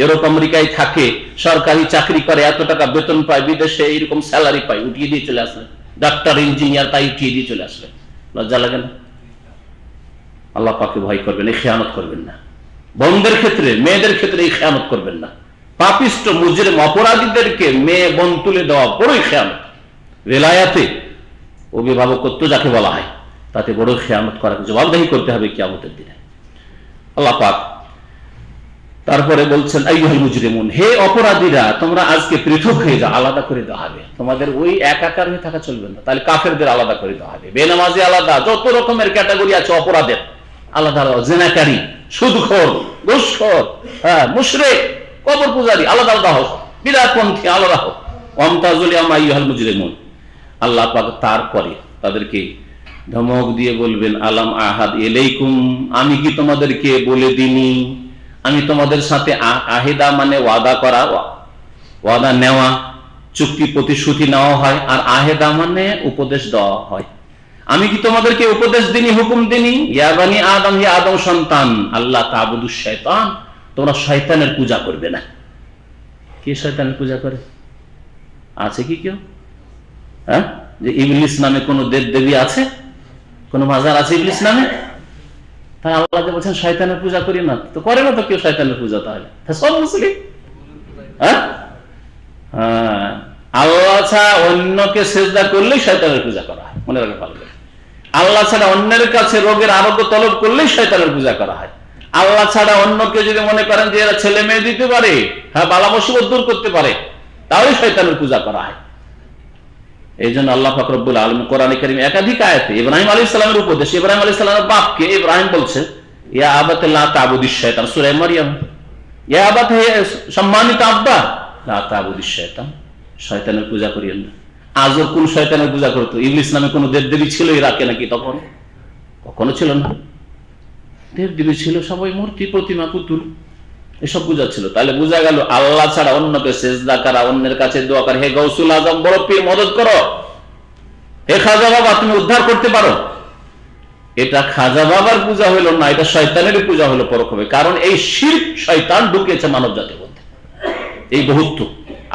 ইউরোপ আমেরিকায় থাকে, সরকারি চাকরি করে, এত টাকা বেতন পায়, বিদেশে এইরকম স্যালারি পায়, উঠিয়ে দিয়ে চলে আসলেন। ডাক্তার, ইঞ্জিনিয়ার, তাই উঠিয়ে দিয়ে চলে আসলেন। লজ্জা লাগে না? আল্লাহ পাককে ভয় করবেন, এই খেয়ানত করবেন না। বোনদের ক্ষেত্রে, মেয়েদের ক্ষেত্রে এই খেয়ানত করবেন না। পাপিষ্ট মুজরিম অপরাধীদেরকে মেয়ে বোন তুলে দেওয়া বড়ই খেয়ানত। বেলায়াতে অভিভাবকত্ব যাকে বলা হয়, তাতে বড় খেয়ানত করাকে জবাবদেহি করতে হবে কিয়ামতের দিনে। আল্লাহ পাক তারপরে বলছেন আইয়ুহাল মুজরিমুন, হে অপরাধীরা, তোমরা আজকে পৃথক হয়ে যাও, আলাদা করে দেওয়া হবে। তোমাদের ওই একাকার হয়ে থাকা চলবে না। তাহলে কাফেরদের আলাদা করে দেওয়া হবে, বেনামাজি আলাদা, যত রকমের ক্যাটাগরি আছে অপরাধের আলাদা আলাদা, জিনাকারী, সুদখোর, ঘুষখোর, মুশরিক, কবর পূজারী আলাদা আলাদা হোক, বিদআতপন্থী আলাদা হোক। ওয়ামতাজুল ইয়াওমা আইয়ুহাল মুজরিমুন। আল্লাহ পাক তারপরে তাদেরকে ধমক দিয়ে বলবেন, আলাম আহাদ ইলাইকুম, আমি কি তোমাদেরকে বলে দিনি, আমি তোমাদের সাথে আহিদা মানে ওয়াদা করা, ওয়াদা নেওয়া, চুক্তি প্রতিশ্রুতি নেওয়া হয়, আর আহেদা মানে উপদেশ দেওয়া হয়। আমি কি তোমাদেরকে উপদেশ দিনি, হুকুম দিনি, ইয়া বানি আদম, হে আদম সন্তান, আল্লাহ তা'বুদুশ শাইতান, তোমরা শয়তানের পূজা করবে না। কে শয়তানের পূজা করে? আছে কি কেউ? হ্যাঁ, যে ইবলিস নামে কোন দেব দেবী আছে, কোন মাজার আছে ইবলিস নামে? তাই আল্লাহ যে বলছেন শয়তানের পূজা করি না, তো করে না তো কেউ শয়তানের পূজা, তাহলে সব মুসলিম। হ্যাঁ, আল্লাহ ছাড়া অন্যকে সেজদা করলেই শয়তানের পূজা করা হয়, মনে রাখা ভালো। আল্লাহ ছাড়া অন্যের কাছে রোগের আরোগ্য তলব করলেই শয়তানের পূজা করা হয়। আল্লাহ ছাড়া অন্যকে যদি মনে করেন যে এরা ছেলে মেয়ে দিতে পারে, হ্যাঁ, বালা মুসিবত দূর করতে পারে, তাহলে শয়তানের পূজা করা হয়। এই জন্য আল্লাহ পাক রব্বুল আলামিন কোরআনে কারীমে একাধিক আয়াতে ইব্রাহিম আলাইহিস সালামের উপদেশ, ইব্রাহিম আলাইহিস সালামের বাপকে ইব্রাহিম বলছে, ইয়া আবাতি লা তা'বুদিশ শাইতান, সূরা মারইয়াম, ইয়া আবাতি, সম্মানিত আব্বা, লা তা'বুদিশ শাইতান, শয়তানের পূজা করিয়েন না। আজও কোন শয়তানের পূজা করতো? ইবলিস নামে কোন দেবদেবী ছিল ইরাকে নাকি? তখন কখনো ছিল না। দেবদেবী ছিল সবাই মূর্তি, প্রতিমা, পুতুল, এসব পূজা ছিল। তাহলে বোঝা গেল আল্লাহ ছাড়া অন্যকে সেজদা করা, অন্যের কাছে দোয়া করা, হে গৌসুল আজম, বড় পীর, মদদ করো, হে খাজা বাবা, তুমি উদ্ধার করতে পারো, এটা খাজা বাবার পূজা হলো না, এটা শয়তানের পূজা হলো পরোক্ষভাবে। কারণ এই শিরক শয়তান ঢুকিয়েছে মানব জাতির মধ্যে। এই বহুত্ব,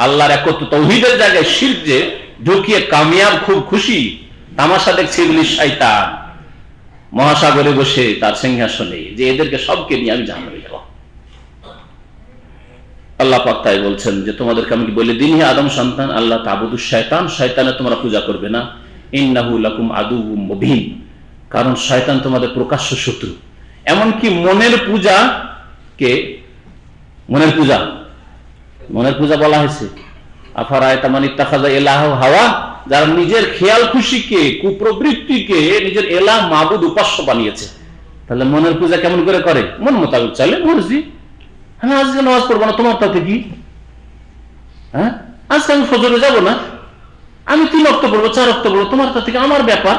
আল্লাহর একত্ব, তাওহীদের জায়গায় শিরক যে ঢুকিয়ে কামিয়াব, খুব খুশি, তামাশা দেখছে ইবলিস শয়তান মহাসাগরে বসে তার সিংহাসনে, যে এদেরকে সবকে নিয়ে আমি জাহান্নামে যাব। আল্লাহ পাক তাই বলছেন যে তোমাদেরকে আমি বলে দিন, হে আদম সন্তান, আল্লাহ তা'বুদুশ শাইতান, শয়তানের তোমরা পূজা করবে না, ইন্নাহু লাকুম আদুউম মুবিন, কারণ শয়তান তোমাদের প্রকাশ্য শত্রু। এমনকি মনের পূজা কে, মনের পূজা বলা হয়েছে, আফারাআইতা মান ইত্তাখাযা ইলাহু হাওয়া, যারা নিজের খেয়াল খুশিকে, কুপ্রবৃত্তিকে নিজের এলাহ, মাবুদ, উপাস্য বানিয়েছে। তাহলে মনের পূজা কেমন করে করে? মন মোতাবেক চলে, মর্জি। আমি আজকে নামাজ পড়বো না, তোমার তাতে কি? হ্যাঁ, আজকে আমি ফজরে যাবো না, আমি 3 ওয়াক্ত পড়বো, 4 ওয়াক্ত পড়বো, তোমার তাতে কি? আমার ব্যাপার।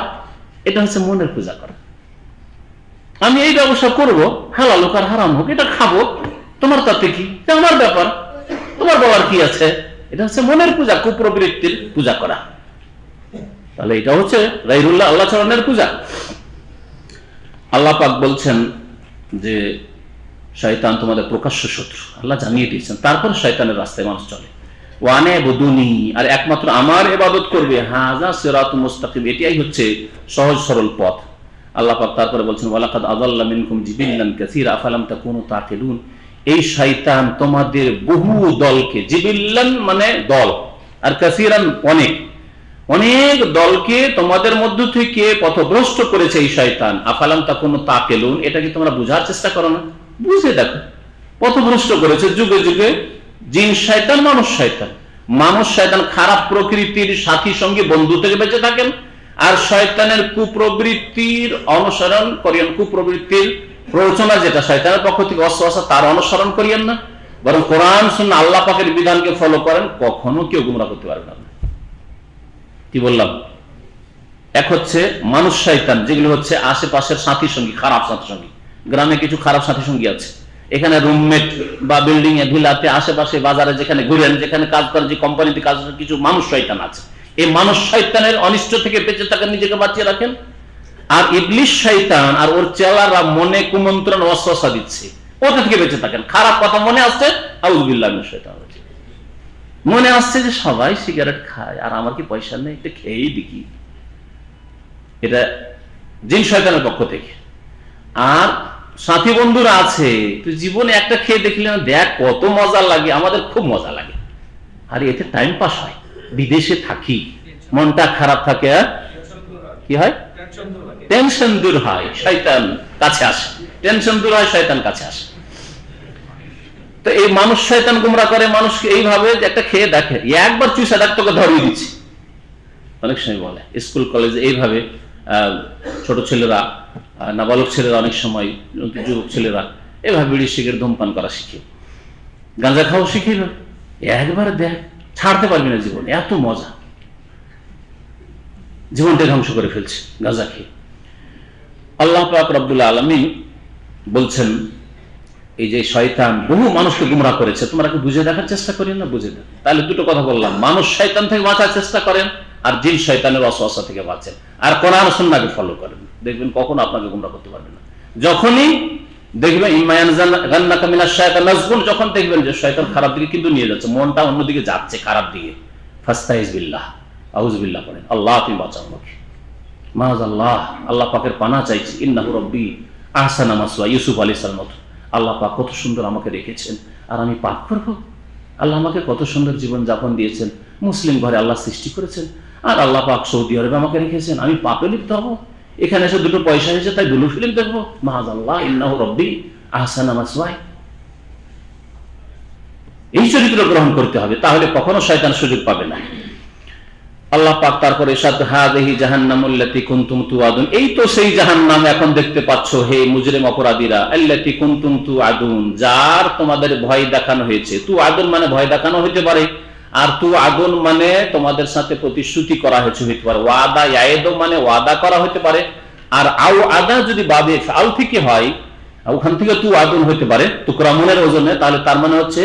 এটা হচ্ছে মনের পূজা করা। আমি এই ব্যবসা করব, হালাল হোক আর হারাম হোক, এটা খাবো, তোমার তাতে কি? আমার ব্যাপার, তোমার বলার কি আছে? এটা হচ্ছে মনের পূজা, কুপ্রবৃত্তির পূজা করা। তাহলে এটা হচ্ছে গায়রুল্লাহ, আল্লাহ ছাড়ার পূজা। আল্লাহ পাক বলছেন যে শয়তান তোমাদের প্রকাশ্য শত্রু, আল্লাহ জানিয়ে দিয়েছেন। তারপর শয়তানের রাস্তায় মানুষ চলে, ওয়ানে বুদুনি, আর একমাত্র আমার ইবাদত করবে, হাযা সিরাতুম মুস্তাকিম, এটাই হচ্ছে সহজ সরল পথ। আল্লাহ পাক তারপরে বলছেন, ওয়ালাকাদ আযাল্লা মিনকুম জিবিল্লান কাসীরা আফালাম তাকুনু তাকিলুন, এই শয়তান তোমাদের বহু দলকে, জিবিল্লান মানে দল, আর কাসীরান অনেক, অনেক দলকে তোমাদের মধ্য থেকে পথভ্রষ্ট করেছে এই শয়তান। আফালাম তাকুনু তাকিলুন, এটা কি তোমরা বুঝার চেষ্টা করো না? বুঝে দেখো, পথভ্রষ্ট করেছে যুগে যুগে জিন শয়তান, মানুষ শয়তান। মানুষ শয়তান খারাপ প্রকৃতির সাথী সঙ্গে বন্ধু থেকে বেঁচে থাকেন, আর শয়তানের কুপ্রবৃত্তির অনুসরণ করিয়েন, কুপ্রবৃত্তির প্ররোচনা যেটা শয়তানের পক্ষ থেকে ওয়াসওয়াসা, তার অনুসরণ করিয়েন না, বরং কোরআন সুন্নাহ আল্লাহ পাকের বিধানকে ফলো করেন। কখনো কেউ গুমরাহ করতে পারবে না। কি বললাম? এক হচ্ছে মানুষ শয়তান, যেগুলো হচ্ছে আশেপাশের সাথী সঙ্গী, খারাপ সাথী সঙ্গী। গ্রামে কিছু খারাপ সাথী সঙ্গী আছে, এখানে রুমমেট বা বিল্ডিং এ, ভিলাতে, আশেপাশে বাজারে যেখানে ঘুরেন, যেখানে কাজ করেন, যে কোম্পানিতে কাজ করেন, কিছু মানুষ শয়তান আছে। এই মানুষ শয়তানের অনিষ্ট থেকে বেঁচে থাকেন, নিজেকে বাঁচিয়ে রাখেন। আর ইবলিশ শয়তান আর ওর চেলারা মনে কুমন্ত্রণ, ওয়াসওয়াসা দিচ্ছে, ওটা থেকে বেঁচে থাকেন। খারাপ কথা মনে আসছে, আউযুবিল্লাহি মিনাশ শাইতানির রাজিম, মনে আসছে যে সবাই সিগারেট খায়, আর আমার কি পয়সা নেই, এটা খেয়েই দেখি, এটা জিন শয়তানের পক্ষ থেকে। আর সাথী বন্ধুরা আছে, তুই জীবনে একটা খেয়ে দেখলি না, দেখ কত মজা লাগে, আমাদের খুব মজা লাগে, আর এতে টাইম পাস হয়। বিদেশে থাকি, মনটা খারাপ থাকে, কি হয়? টেনশন দূর হয়, শয়তান কাছে আসে, টেনশন দূর হয়, শয়তান কাছে আসে। তো এই মানুষ শয়তান গুমরা করে মানুষকে এইভাবে যে একটা খেয়ে দেখে, একবার চুষা দেখ তোকে ধরিয়ে দিচ্ছে। অনেক সময় বলে স্কুল কলেজে এইভাবে ছোট ছেলেরা, নাবালক ছেলেরা, অনেক সময় যুবক ছেলেরা এভাবে বিড়ি সিগারেট ধূমপান করা শিখে, গাঁজা খাওয়া শিখে, একবার দেখ ছাড়তে পারবি না জীবন, এত মজা, জীবনটা ধ্বংস করে ফেলছে গাঁজা খেয়ে। আল্লাহ পাক রব্বুল আলামিন বলছেন এই যে শয়তান বহু মানুষকে গুমরা করেছে, তোমরা কি বুঝে দেখার চেষ্টা করি না? বুঝে দেখ। তাহলে দুটো কথা বললাম, মানুষ শয়তান থেকে বাঁচার চেষ্টা করেন আর জিন শয়তানের ওয়াসওয়াসা থেকে বাঁচেন, আর কোরআন সুন্নাহকে ফলো করেন, দেখবেন কখনো আপনাকে গুমরা করতে পারবেন না। যখনই দেখবেন ইমায়ানজান্নাকা মিনাশ শায়তান নাজগুন, যখন দেখবেন যে শয়তান খারাপ দিকে কিন্তু নিয়ে যাচ্ছে, মনটা অন্যদিকে যাচ্ছে খারাপ দিকে, ফাস্তাইজ বিল্লাহ, আউযু বিল্লাহ পড়েন, আল্লাহ তুমি বাঁচাও আমাকে, মাআযাল্লাহ, আল্লাহ পাকের পানাহ চাইছি, ইন্নাহু রাব্বি আহসানা মাসওয়া, ইউসুফ আলাইহিস সালাম মতো, আল্লাহ পাক কত সুন্দর আমাকে রেখেছেন আর আমি পাপ করব? আল্লাহ আমাকে কত সুন্দর জীবন যাপন দিয়েছেন, মুসলিম ঘরে আল্লাহ সৃষ্টি করেছেন, আর আল্লাহ পাক সৌদি আরবে আমাকে রেখেছেন, আমি পাপে লিপ্ত হব? এখানে এসে দুটো পয়সা এসে তাই ব্লু ফিল্ম দেখবো? মাআযাল্লাহ, ইন্নাহু রাব্বি আহসানা মাসওয়া। এই চরিত্র গ্রহণ করতে হবে, তাহলে কখনো শয়তান সুযোগ পাবে না। আল্লাহ পাক তারপরে ইরশাদ, হাযিহি জাহান্নামুল্লাতী কুনতুম তুআদুন, এই তো সেই জাহান্নাম এখন দেখতে পাচ্ছ হে মুজরিম অপরাধীরা, আল্লাতী কুনতুম তুআদুন, যার তোমাদের ভয় দেখানো হয়েছে। তুআদুন মানে ভয় দেখানো হতে পারে, আর তুআদুন মানে তোমাদের সাথে প্রতিশ্রুতি করা হয়েছে হতে পারে, ওয়াদা ইয়াইদু মানে ওয়াদা করা হতে পারে, আর আও আদা যদি বাবে ফাল থেকে হয়, ওখান থেকে তুআদুন হতে পারে তুকরামুনের ওজনে, তাহলে তার মানে হচ্ছে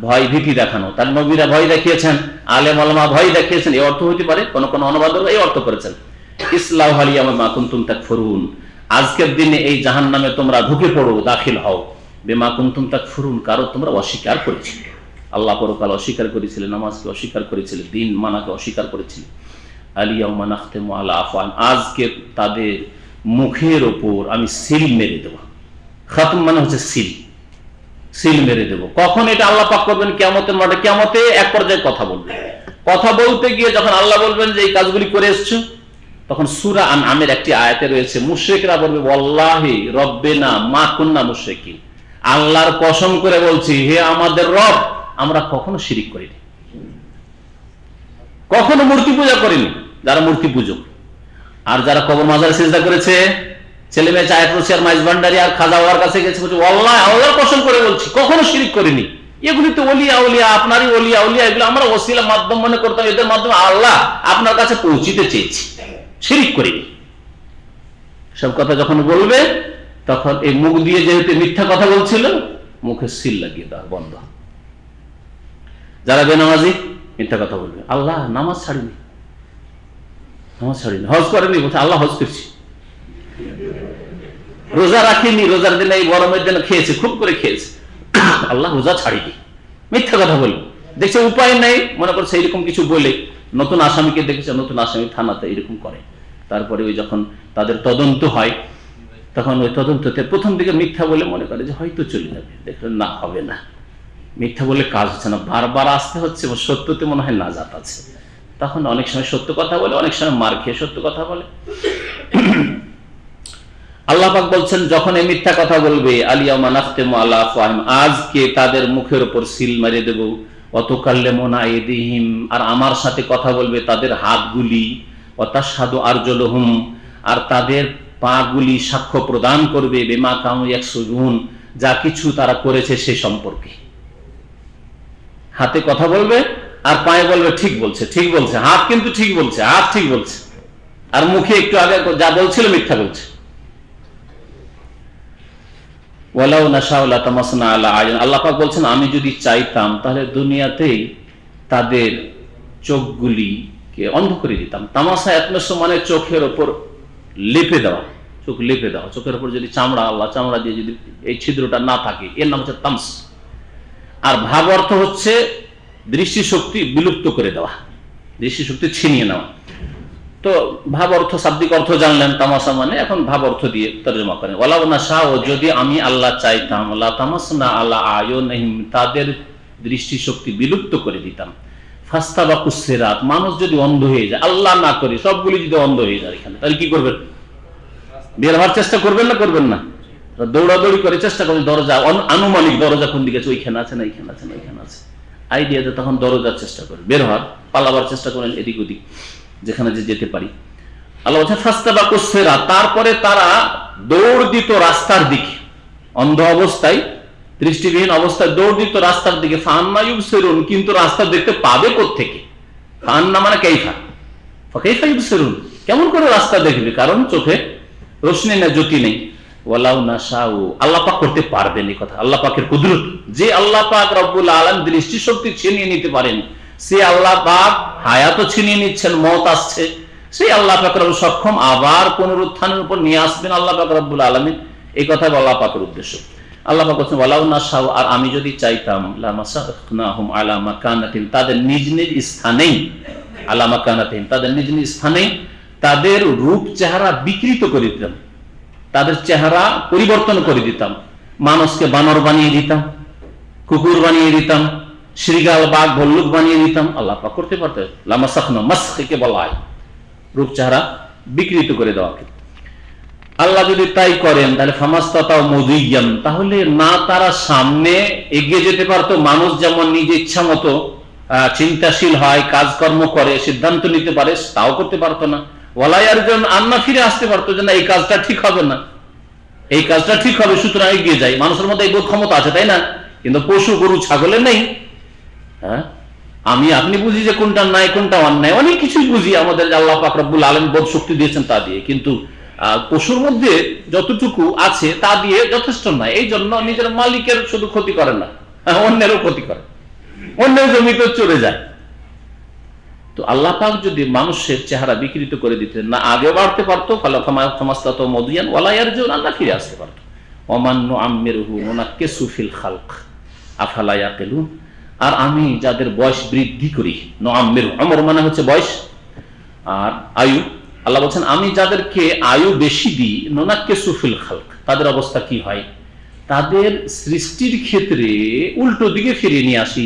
ভয় ভীতি দেখানো। তার নবীরা ভয় দেখিয়েছেন, আলেম ওলামা ভয় দেখিয়েছেন, এই অর্থ হতে পারে, কোন কোন অনুবাদক এই অর্থ করেছেন। ইসলাহু আলিয়ামা মা কুনতুম তাকফুরুন, আজকের দিনে এই জাহান্নামে তোমরা ঢুকে পড়ো, দাখিল হও, বিমা কুনতুম তাকফুরুন, কারণ তোমরা অস্বীকার করেছিলে, আল্লাহ পরকাল অস্বীকার করেছিলে, নামাজকে অস্বীকার করেছিলে, দিন মানাকে অস্বীকার করেছিলে। আলিয়াউমা নাখতিমু আলা আফওয়াহিম, আজকে তাদের মুখের ওপর আমি সিল মেরে দেব। খাতম মানে হচ্ছে সিল, সিল মেরে দেব। কখন এটা আল্লাহ পাক করবেন? কিয়ামতের মাঠে। কিয়ামতে এক পর্যায়ে কথা বলবে, কথা বলতে গিয়ে যখন আল্লাহ বলবেন যে এই কাজগুলি করে এসছো, তখন সূরা আনআমের একটি আয়াতে রয়েছে, মুশরিকরা বলবে ওয়াল্লাহি রব্বিনা মা কুননা মুশরিকিন, আল্লাহর কসম করে বলছি হে আমাদের রব, আমরা কখনো শিরিক করিনি, কখনো মূর্তি পূজা করিনি। যারা মূর্তি পূজক আর যারা কবর মাজারে সিজদা করেছে, ছেলে মেয়ে চায় করছে আর মাইজ ভান্ডারি আর খাজা বাবার কাছে গেছে, বলছে আল্লাহ, আল্লাহর কসম করে বলছি কখনো শিরিক করিনি। এগুলি তো ওলিয়া উলিয়া, আপনারই ওলিয়া উলিয়া, এগুলো আমরা ওসিলা মাধ্যম মনে করতাম, এদের মাধ্যমে আল্লাহ আপনার কাছে পৌঁছিতে চেয়েছি, শিরিক করিনি। সব কথা যখন বলবে তখন এই মুখ দিয়ে যেহেতু মিথ্যা কথা বলছিল, মুখে সিল লাগিয়ে দেওয়া বন্ধ। যারা বেনামাজি মিথ্যা কথা বলবে, আল্লাহ নামাজ ছাড়িনি, নামাজ ছাড়িনি, হজ করেনি, বলছে আল্লাহ হজ করছি, রোজা রাখিনি, রোজার দিনে এই গরমের দিনে খেয়েছে, খুব করে খেয়েছে, আল্লাহ রোজা ছাড়িনি, মিথ্যা কথা বলবে। দেখছে উপায় নেই, মনে করছে এইরকম কিছু বলে, নতুন আসামিকে দেখেছে, নতুন আসামি থানাতে এরকম করে, তারপরে ওই যখন তাদের তদন্ত হয়, তখন ওই তদন্ততে প্রথম দিকে মিথ্যা বলে মনে করে যে হয়তো চলে যাবে, দেখলেন না, হবে না, মিথ্যা বলে কাজ হচ্ছে না, বারবার আসতে হচ্ছে, সত্যতে মনে হয় নাজাত আছে, তখন অনেক সময় সত্য কথা বলে, অনেক সময় মার খেয়ে সত্য কথা বলে। আল্লাহ পাক বলছেন যখন এই মিথ্যা কথা বলবে, আলিয়াউমা নাখতিমু আলা আফওয়াহিম, আজকে তাদের মুখের উপর সিল মেরে দেব, ওয়া তুকাল্লিমুনা আইদিহিম, আর আমার সাথে কথা বলবে তাদের হাতগুলি, ওয়া তাশহাদু আরজুলুহুম, আর তাদের পাগুলি সাক্ষ্য প্রদান করবে, বিমা কানু ইয়াকসুবুন, যা কিছু তারা করেছে সে সম্পর্কে। হাতে কথা বলবে আর পায়ে বলবে ঠিক বলছে, ঠিক বলছে, হাত কিন্তু ঠিক বলছে, হাত ঠিক বলছে, আর মুখে একটু আগে যা বলছিল মিথ্যা বলছে। ওয়ালাউ নাশাউ লাতামাসনা আলা আয়ুন, আল্লাহ পাক বলছেন আমি যদি চাইতাম তাহলে দুনিয়াতেই তাদের চোখগুলিকে অন্ধ করে দিতাম। তামাশা একমাস মানে চোখের ওপর লেপে দেওয়া, চোখ লেপে দেওয়া, চোখের উপর যদি চামড়া, আল্লাহ চামড়া দিয়ে যদি এই ছিদ্রটা না থাকে, এর নাম হচ্ছে তামস। আর ভাব অর্থ হচ্ছে দৃষ্টিশক্তি বিলুপ্ত করে দেওয়া, দৃষ্টিশক্তি ছিনিয়ে নেওয়া। তো ভাব অর্থ, শাব্দিক অর্থ জানলেন, তামাশা মানে, এখন ভাব অর্থ দিয়ে তর্জমা করেন। ওয়ালাউ নাশাউ, যদি আমি আল্লাহ চাইতাম, লাতামাসনা আলা আয়ুনিহিম, তাদের দৃষ্টিশক্তি বিলুপ্ত করে দিতাম। ফাস্তাবাকুস সিরাত, মানুষ যদি অন্ধ হয়ে যায়, আল্লাহ না করে সবগুলি যদি অন্ধ হয়ে যায় এখানে, তাহলে কি করবেন? বের হওয়ার চেষ্টা করবেন না করবেন না? দৌড়াদৌড়ি করে চেষ্টা করবেন, দরজা আনুমানিক দরজা কোন দিকে আছে, ওইখানে আছে না এইখানে আছে না ওইখানে আছে, আইডিয়াতে তখন দরজার চেষ্টা করে বের হওয়ার, পালাবার চেষ্টা করেন এদিক ওদিক যেখানে যে যেতে পারি। আল্লাহ বলছেন ফাস্তাবাকুস সিরাত, তারপরে তারা দৌড় দিত রাস্তার দিকে, অন্ধ অবস্থায়, দৃষ্টিবিহীন অবস্থায় দৌড় দিত রাস্তার দিকে। ফান্না ইউবসিরুন, কিন্তু রাস্তা দেখতে পাবে কোত্থেকে? ফান্না মানে কাইফা, ফাকাইফা ইউবসিরুন, কেমন করে রাস্তা দেখবে? কারণ চোখে রোশনি না, জ্যোতি নেই। ওয়ালাউ নাশাউ, আল্লাহ পাক করতে পারবেন এই কথা, আল্লাহ পাকের কুদরত। যে আল্লাহ পাক রব্বুল আলামিন দৃষ্টিশক্তি ছিনিয়ে নিতে পারেন, সে আল্লাহ পাক হায়াতও ছিনিয়ে নিচ্ছেন, মওত আসছে, সেই আল্লাহ পাক রব্বুল সক্ষম আবার পুনরুত্থানের উপর নিয়ে আসবেন আল্লাহ পাক রব্বুল আলামিন। এই কথা আল্লাহ পাকের উদ্দেশ্য। আল্লাহ পাক বলেন ওয়ালাউ নাশাউ, আর আমি যদি চাইতাম, লামাসাখনাহুম আলা মাকানাতিহিম, তাদের নিজ নিজ স্থানেই, আলা মাকানাতিহিম, তাদের নিজ নিজ স্থানেই তাদের রূপ চেহারা বিকৃত করে দিতাম, তাদের চেহারা পরিবর্তন করে দিতাম। মানুষকে বানর বানিয়ে দিতাম, কুকুর বানিয়ে দিতাম, শ্রীগাল বাঘ ভল্লুক বানিয়ে দিতাম। আল্লাহ পাক করতে পারতেন। লামাসাখনা, মাসখকে বলা হয় রূপ চেহারা বিকৃত করে দেওয়াকে। আল্লাহ যদি তাই করেন তাহলে ফামাস্তাতাও মুদিয়ান, তাহলে না তারা সামনে এগিয়ে যেতে পারতো, মানুষ যেমন নিজে ইচ্ছা মতো চিন্তাশীল হয়, কাজকর্ম করে, সিদ্ধান্ত নিতে পারে, তাও করতে পারতো না। ওয়ালায়ারজন, আন্না ফিরে আসতে পারতো যে না এই কাজটা ঠিক হবে না, এই কাজটা ঠিক হবে, সুতরাং এগিয়ে যায়। মানুষের মধ্যে এই বোধ ক্ষমতা আছে, তাই না? কিন্তু পশু গরু ছাগলের নেই। হ্যাঁ, আমি আপনি বুঝি যে কোনটা নাই কোনটা অন্যায়, অনেক কিছুই বুঝি, আমাদের আল্লাহ পাক রব্বুল আলামিন বোধ শক্তি দিয়েছেন তা দিয়ে, কিন্তু পশুর মধ্যে যতটুকু আছে তা দিয়ে যথেষ্ট নয়। এই জন্য নিজের মালিকের শুধু ক্ষতি করে না, অন্যেরও ক্ষতি করে, অন্যের জমিতে চলে যায়। তো আল্লাহ পাক যদি মানুষের চেহারা বিকৃত করে দিতেন, না আগে বাড়তে পারতো, ফামাস্তাতাও মুদিয়ান, ওয়ালা ইয়ারজিউন, না ফিরে আসতে পারতো। ওমান নুআম্মিরহু নুনাক্কিসু ফিল খালক আফালা ইয়াকিলুন, আর আমি যাদের বয়স বৃদ্ধি করি, নুআম্মিরহু, আমর মানে হচ্ছে বয়স আর আয়ু। আল্লাহ বলছেন আমি যাদেরকে আয়ু বেশি দিই, নুনাক্কিসু ফিল খালক, তাদের অবস্থা কি হয়? তাদের সৃষ্টির ক্ষেত্রে উল্টো দিকে ফিরিয়ে নিয়ে আসি।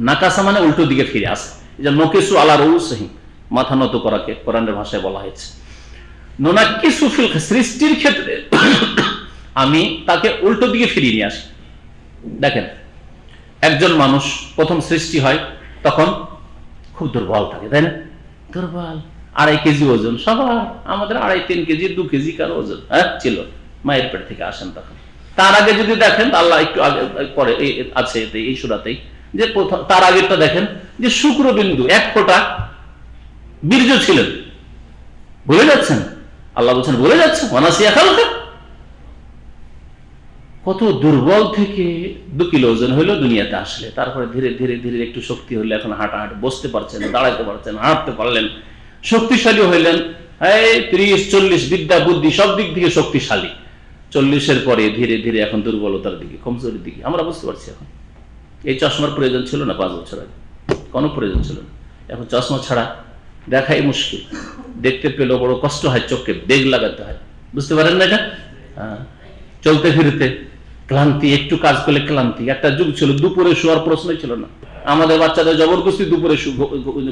নাকাসা মানে উল্টো দিকে ফিরে আসে, নকেসু আলা রউসিহিম, মাথা নত করাকে কোরআনের ভাষায় বলা হয়েছে। নুনাক্কিসু ফিল, সৃষ্টির ক্ষেত্রে আমি তাকে উল্টো দিকে ফিরিয়ে নিয়ে আসি। দেখেন, একজন মানুষ প্রথম সৃষ্টি হয় তখন খুব দুর্বল থাকে, তাই না? দুর্বল, 2.5 কেজি ওজন, সবার আমাদের 2.5-3 কেজি 2 কেজি কারো ওজন ছিল, মায়ের পেট থেকে আসেন তখন। তার আগে যদি দেখেন, আল্লাহ একটু আগে পরে আছে এই সূরাতেই, যে প্রথম তার আগেরটা দেখেন যে শুক্রবিন্দু 1 ফোঁটা বীর্য ছিলেন, ভুলে যাচ্ছেন? আল্লাহ বলছেন ভুলে যাচ্ছেন, অনাসিয়া খালকা, কত দুর্বল থেকে 2 কিলো ওজন হইলো দুনিয়াতে আসলে, তারপরে ধীরে ধীরে ধীরে একটু শক্তি হইলে, এখন হাঁটাহাঁটি, বসতে পারছেন, দাঁড়াইতে পারছেন, হাঁটতে পারলেন, শক্তিশালী হইলেন, 30-40 বিদ্যা বুদ্ধি সব দিক থেকে শক্তিশালী। 40-এর পরে ধীরে ধীরে এখন দুর্বলতার দিকে, কমজোরির দিকে আমরা বুঝতে পারছি। এখন এই চশমার প্রয়োজন ছিল না 5 বছর আগে, কোনো প্রয়োজন ছিল না। এখন চশমা ছাড়া দেখাই মুশকিল, দেখতে পেলেও বড় কষ্ট হয়, চোখে বেগ লাগাতে হয়, বুঝতে পারেন না এটা? চলতে ফিরতে ক্লান্তি, একটু কাজ করলে ক্লান্তি। একটা যুগ ছিল দুপুরে শোয়ার প্রশ্নই ছিল না, আমাদের বাচ্চাদের জবরদস্তি দুপুরে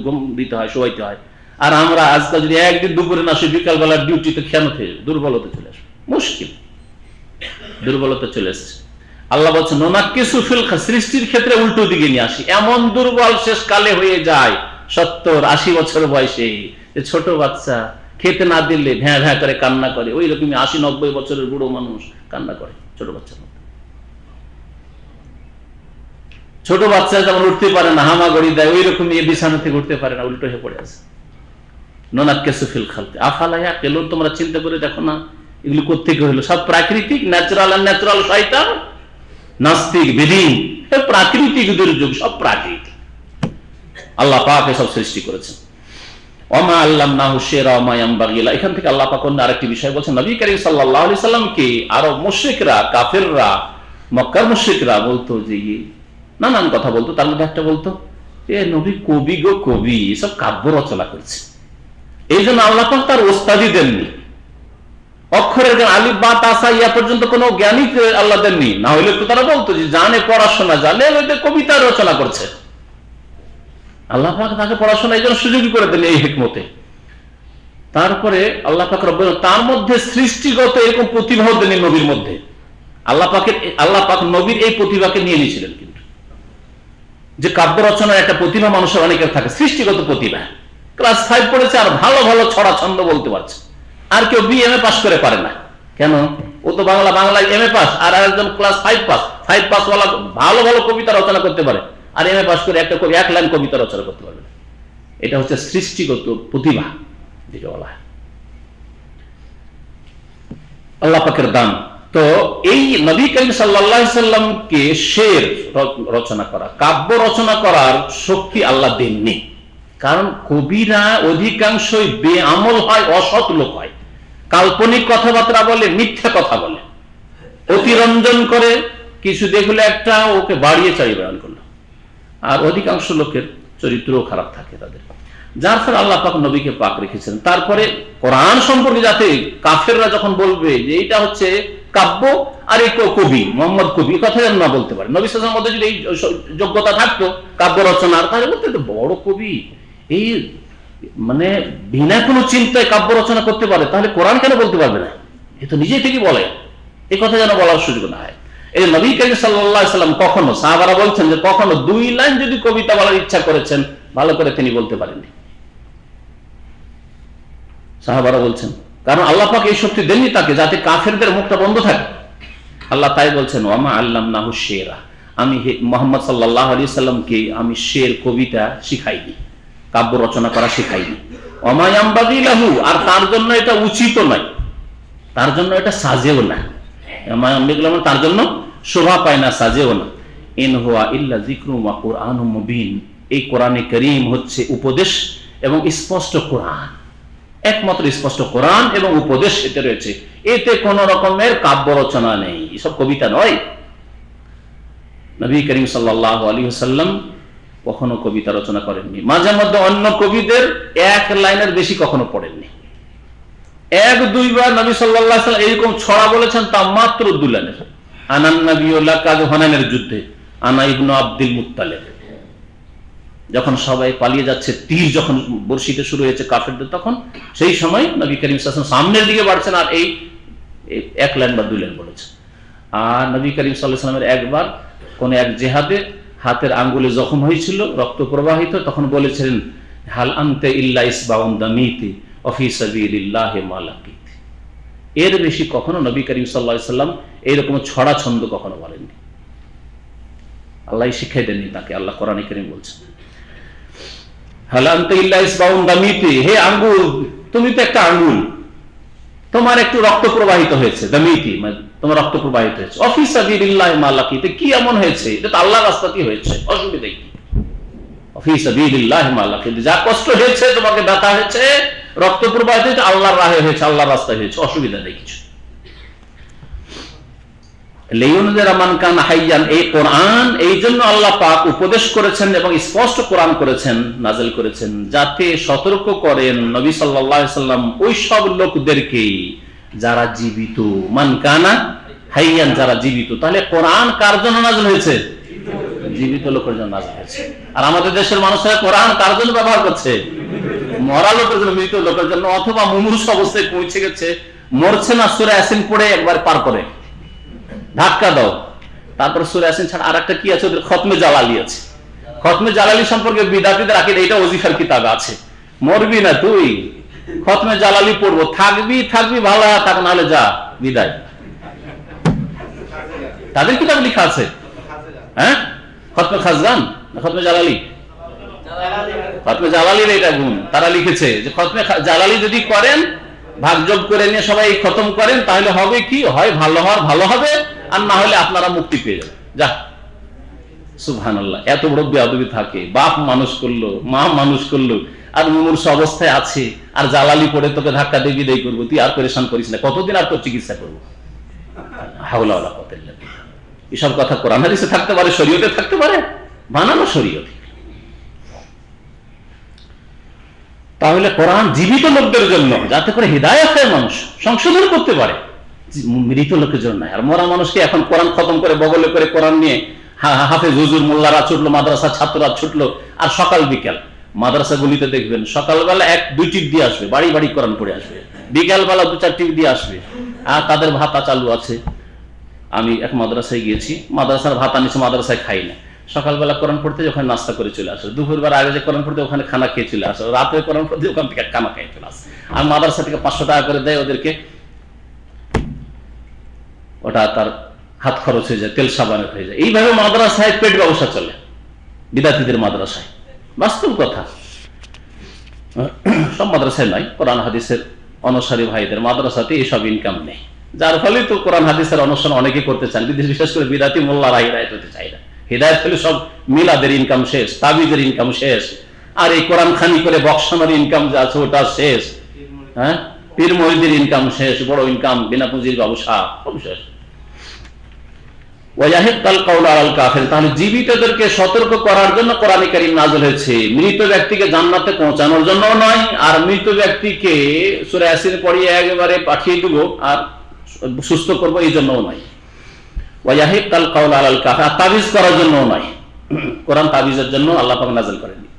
ঘুম দিতে হয়, শোয়াইতে হয়। আর আমরা আজকাল যদি একদিন দুপুরে না শুই, বিকালবেলা ডিউটিতে খেয়াল হয়ে দুর্বলতা চলে আসে, মুশকিল, দুর্বলতা চলে এসেছে। আল্লাহ বলছেন নুনাক্কিসু ফিল খালক, সৃষ্টির ক্ষেত্রে উল্টো দিকে নিয়ে আসি। এমন দুর্বল শেষ কালে হয়ে যায় 70-80 বছর বয়সে, যে ছোট বাচ্চা খেতে না দিলে ভ্যাঁ ভ্যাঁ করে কান্না করে, ওই রকমই 80-90 বছরের বুড়ো মানুষ কান্না করে ছোট বাচ্চার মধ্যে। ছোট বাচ্চা যেমন উঠতে পারে না, হামাগড়ি দেয়, ওই রকম বিছানা থেকে উঠতে পারে না, উল্টো হয়ে পড়ে আছে। নুনাক্কিসু ফিল খালক আফালা ইয়াকিলুন, তোমরা চিন্তা করে দেখো না এগুলো কোত্থেকে হলো? সব প্রাকৃতিক, ন্যাচারাল। আর ন্যাচারাল শয়তান, নাস্তিক, বেদিন, প্রাকৃতিক দুর্যোগ, সব প্রাকৃতিক। আল্লাহ পাক এসব সৃষ্টি করেছেন। ওমা আল্লামনাহু শিরা ওয়া মা ইয়ানবাগি লাহু, এখান থেকে আল্লাহ পাক অন্য আরেকটি বিষয় বলেছেন, নবী করিম সাল্লাল্লাহু আলাইহি সাল্লামকে আরব মুশরিকরা, কাফেররা, মক্কার মুশরিকরা বলতো যে নানান কথা বলতো, তার মধ্যে একটা বলতো এ নবী কবি গো কবি, এসব কাব্য রচনা করছে। এই জন্য আল্লাহ পাক তার ওস্তাদি দেননি, অক্ষরের আলিফ বা তা সা ইয়া পর্যন্ত কোনো জ্ঞানী আল্লাহ দেননি। না হইলে তো তারা বলতো যে জানে, পড়াশোনা জানে, কবিতা রচনা করছে। আল্লাহ পাক তাকে পড়াশোনা এই জন্য সুযোগই করে দেন এই হিকমতে। তারপরে আল্লাহ পাক রব্বুল আলামিন তার মধ্যে সৃষ্টিগত এরকম প্রতিভাও দেন নবীর মধ্যে। আল্লাহ পাক নবীর এই প্রতিভাকে নিয়ে নিয়েছিলেন, কিন্তু যে কাব্য রচনার একটা প্রতিভা মানুষের অনেকের থাকে, সৃষ্টিগত প্রতিভা। ক্লাস 5 পড়েছে আর ভালো ভালো ছড়া ছন্দ বলতে পারছে, আর কেউ BA পাস করে পারে না। কেন? ও তো বাংলায় MA পাস, আর একজন ক্লাস 5 পাস ওয়ালা ভালো ভালো কবিতা রচনা করতে পারে, আর MA পাস করে একটা কবি 1 লাইন কবিতা রচনা করতে পারবে। এটা হচ্ছে সৃষ্টিগত প্রতিভা যেটা বলা হয়, আল্লাহ পাকের দান। তো এই নবী করিম সাল্লাল্লাহু আলাইহি সাল্লামকে শের রচনা করা, কাব্য রচনা করার শক্তি আল্লাহ দেননি। কারণ কবিরা অধিকাংশই বেআমল হয়, অসৎ লোক হয়, কাল্পনিক কথাবার্তা বলে, মিথ্যা কথা বলে, অতিরঞ্জন করে, কিছু দেখলে একটা ওকে বাড়িয়ে চাই বয়ান করলো। আর অধিকাংশ লোকের চরিত্রও খারাপ থাকে তাদের, যার ফলে আল্লাহ পাক নবীকে পাক রেখেছেন। তারপরে কোরআন সম্পর্কে যাতে কাফেররা যখন বলবে যে এটা হচ্ছে কাব্য আর এই কবি মোহাম্মদ কবি, কথা যেন না বলতে পারে। নবী সাল্লাল্লাহু আলাইহি ওয়াসাল্লামের মধ্যে যদি এই যোগ্যতা থাকতো কাব্য রচনার, তাহলে বলতে বড় কবি, এই মানে বিনা কোনো চিন্তায় কাব্য রচনা করতে পারে, তাহলে কোরআন কেন বলতে পারবে না? এ তো নিজে থেকে বলে, এই কথা যেন বলার সুযোগ না হয়। এই নবী করিম সাল্লাল্লাহু আলাইহি ওয়াসাল্লাম কখনো, সাহাবারা বলছেন যে কখনো 2 লাইন যদি কবিতা বলার ইচ্ছা করেছেন, ভালো করে তিনি বলতে পারেননি। সাহাবারা বলছেন, কারণ আল্লাহ পাক এই শক্তি দেননি তাকে, যাতে কাফেরদের মুখটা বন্ধ থাকে। আল্লাহ তাই বলছেন, ওয়ামা আল্লামনাহু শেরা, আমি মুহাম্মদ সাল্লাল্লাহু আলাইহি সাল্লামকে আমি শের কবিতা শিখাইনি, কাব্য রচনা করা শিখাইনি। ওয়ামা ইয়ামবাগি লাহু, আর তার জন্য এটা উচিত নয়, তার জন্য এটা সাজেও না। ওয়ামা ইয়ামবাগি লাহু, তার জন্য শোভা পায় না, সাজেও না। ইন হুয়া ইল্লা যিকরুন ওয়া কুরআনুম মুবিন, এই কোরআনে কারীম হচ্ছে উপদেশ এবং স্পষ্ট কোরআন, একমাত্র স্পষ্ট কোরআন এবং উপদেশ এতে রয়েছে, এতে কোন রকমের কাব্য রচনা নেই, এসব কবিতা নয়। নবী করিম সাল্লাল্লাহু আলাইহি ওয়াসাল্লাম কখনো কবিতা রচনা করেননি, মাঝে মধ্যে অন্য কবিদের 1 লাইনের বেশি কখনো পড়েননি। 1-2 বার নবী সাল্লাল্লাহু আলাইহি ওয়াসাল্লাম এরকম ছড়া বলেছেন, তা মাত্র 2 লাইনের। আনান নবিয়ুল্লাহ কাজ হানানের যুদ্ধে, আনা ইবনু আব্দুল মুত্তালিব, যখন সবাই পালিয়ে যাচ্ছে, তীর যখন বর্ষিতে শুরু হয়েছে কাফেরদের, তখন সেই সময় নবী করিম সাল্লাল্লাহু আলাইহি ওয়াসাল্লাম সামনের দিকে বাড়ছেন আর এই 1 লাইন বা 2 লাইন বলেছেন। আর নবী করিম সাল্লাল্লাহু আলাইহি ওয়াসাল্লামের একবার কোন এক জিহাদে হাতের আঙ্গুলে জখম হয়েছিল, রক্ত প্রবাহিত, তখন বলেছিলেন, হাল আনতা ইল্লা ইসবাউন দামিতি ওয়া ফি সাবিলিল্লাহি মা লাকিত। এর বেশি কখনো নবী করিম সাল্লাল্লাহু আলাইহি ওয়াসাল্লাম এইরকম ছড়া ছন্দ কখনো বলেননি, আল্লাহ শিখাই দেননি তাকে। আল্লাহ কোরআনে কারীম বলছেন, হাল আনতা ইল্লা ইসবাউন দামিতি, হে আঙ্গুল, তুমি তো একটা আঙ্গুল, তোমার একটু রক্ত প্রবাহিত হয়েছে, দামিতি মানে তোমার রক্ত প্রবাহিত হয়েছে, ওয়া ফি সাবিলিল্লাহি মা লাকিত, কি এমন হয়েছে? এটা তো আল্লাহর রাস্তাতেই হয়েছে, অসুবিধা কি? ওয়া ফি সাবিলিল্লাহি মা লাকিত, যা কষ্ট হয়েছে, তোমাকে ব্যথা হয়েছে, রক্ত প্রবাহিত হয়েছে, আল্লাহর রাহে হয়েছে, আল্লাহর রাস্তায় হয়েছে, অসুবিধা নেই কিছু। লিইউনজিরা মান কানা হাইয়ান, এই কোরআন এই জন্য আল্লাহ পাক উপদেশ করেছেন এবং স্পষ্ট কোরআন করেছেন, নাযিল করেছেন, যাতে সতর্ক করেন নবী সাল্লাল্লাহু আলাইহি সাল্লাম ওই সব লোকদেরকে যারা জীবিত, মান কানা হাইয়ান, যারা জীবিত। তাহলে কোরআন কার জন্য নাযিল হয়েছে? জীবিত লোকের জন্য নাযিল হয়েছে। আর আমাদের দেশের মানুষেরা কোরআন কার জন্য ব্যবহার করছে? মরা লোকের জন্য, মৃত লোকের জন্য, অথবা মুমূর্ষু অবস্থায় পৌঁছে গেছে, মরছে না, সূরা ইয়াসিন পড়ে একবার পার করে ধাক্কা দাও। তারপর সূরা ইয়াসিন ছাড়া আরেকটা কি আছে, ওদের খতমে জালালি আছে। খতমে জালালি সম্পর্কে বিদাতীদের আকীদা, এটা ওজিফার কিতাবে আছে। মরবি না তুই, খতমে জালালি পড়বো, থাকবি ভালো থাক, নাহলে যা, বিদায়। তাদের কিতাবে লেখা আছে, হ্যাঁ, খতমে খাজগান না খতমে জালালি? খতমে জালালির এটা গুণ, তারা লিখেছে যে খতমে জালালি যদি করেন, ভাগযোগ করে নিয়ে সবাই খতম করেন, তাহলে হবে কি, হয় ভালো হওয়ার ভালো হবে, আর না হলে আপনারা মুক্তি পেয়ে যাবেন। যা, সুবহানাল্লাহ, এত বড় বেয়াদবি থাকে। বাপ মানুষ করলো, মা মানুষ করলো, আর মুমূর্ষু অবস্থায় আছে, আর জালালি পড়ে তোকে ধাক্কা দিয়ে বিদায় করবো, তুই আর পরেশান করিস না, কতদিন আর তোর চিকিৎসা করবো? হাওলা ওয়ালা কুওয়াতা ইল্লা বিল্লাহ। এসব কথা কোরআন হাদিসে থাকতে পারে, শরীয়তে থাকতে পারে, বানানো শরীয়ত। তাহলে কোরআন জীবিত লোকদের জন্য, যাতে করে হিদায়াত হয়, মানুষ সংশোধন করতে পারে, মৃত লোকের জন্য নয়। আর মরা মানুষকে এখন কোরআন খতম করে বগলে করে কোরআন নিয়ে হাফেজ হুজুর মোল্লারা ছুটলো, মাদ্রাসার ছাত্ররা ছুটলো, আর সকাল বিকেল মাদ্রাসাগুলিতে দেখবেন সকালবেলা 1-2 টিপ দিয়ে আসবে, বাড়ি বাড়ি কোরআন পড়ে আসবে, বিকালবেলা 2-4 টিপ দিয়ে আসবে, আর তাদের ভাতা চালু আছে। আমি এক মাদ্রাসায় গিয়েছি, মাদ্রাসার ভাতা নিচে, মাদ্রাসায় খাই না, সকালবেলা কোরআন পড়তে ওখানে নাস্তা করে চলে আসে, দুপুরবেলা আগে যে কোরআন পড়তে ওখানে খানা খেয়ে চলে আসে, রাতে কোরআন পড়তে ওখান থেকে খানা খেয়ে চলে আসে, আর মাদ্রাসা থেকে 500 টাকা করে দেয় ওদেরকে, ওটা তার হাত খরচ হয়ে যায়, তেল সাবানের হয়ে যায়। এইভাবে মাদ্রাসায় পেট ব্যবসা চলে, বিদ্যার্থীদের মাদ্রাসায়। বাস্তব কথা, সব মাদ্রাসায় নয়, কোরআন হাদিসের অনুসারী ভাইদের মাদ্রাসাতে এইসব ইনকাম নেই, যার ফলে তো কোরআন হাদিসের অনুসরণ অনেকে করতে চান, বিশেষ করে বিদাতি মোল্লারা হিদায়ত হতে চায় না। হিদায়ত হলে সব মিলাদের ইনকাম শেষ, তাবিজের ইনকাম শেষ, আর এই কোরআন খানি করে বক্সানোর ইনকাম যা আছে ওটা শেষ। হ্যাঁ, পীর মুরিদের ইনকাম শেষ, বড় ইনকাম, বিনা পুঁজির ব্যবসা সব শেষ। তাহলে জীবিতদেরকে সতর্ক করার জন্য কোরআন কারীম নাযিল হয়েছে, মৃত ব্যক্তিকে জান্নাতে পৌঁছানোর জন্য নয়, আর মৃত ব্যক্তিকে সূরা ইয়াসিন পড়িয়ে একেবারে পাঠিয়ে দেব আর সুস্থ করবো এই জন্যও নয়। ওয়াহিকাল কাউল আলাল কাফির, তাবিজ করার জন্যও নয়, কোরআন তাবিজের জন্য আল্লাহ পাক নাযিল করেননি।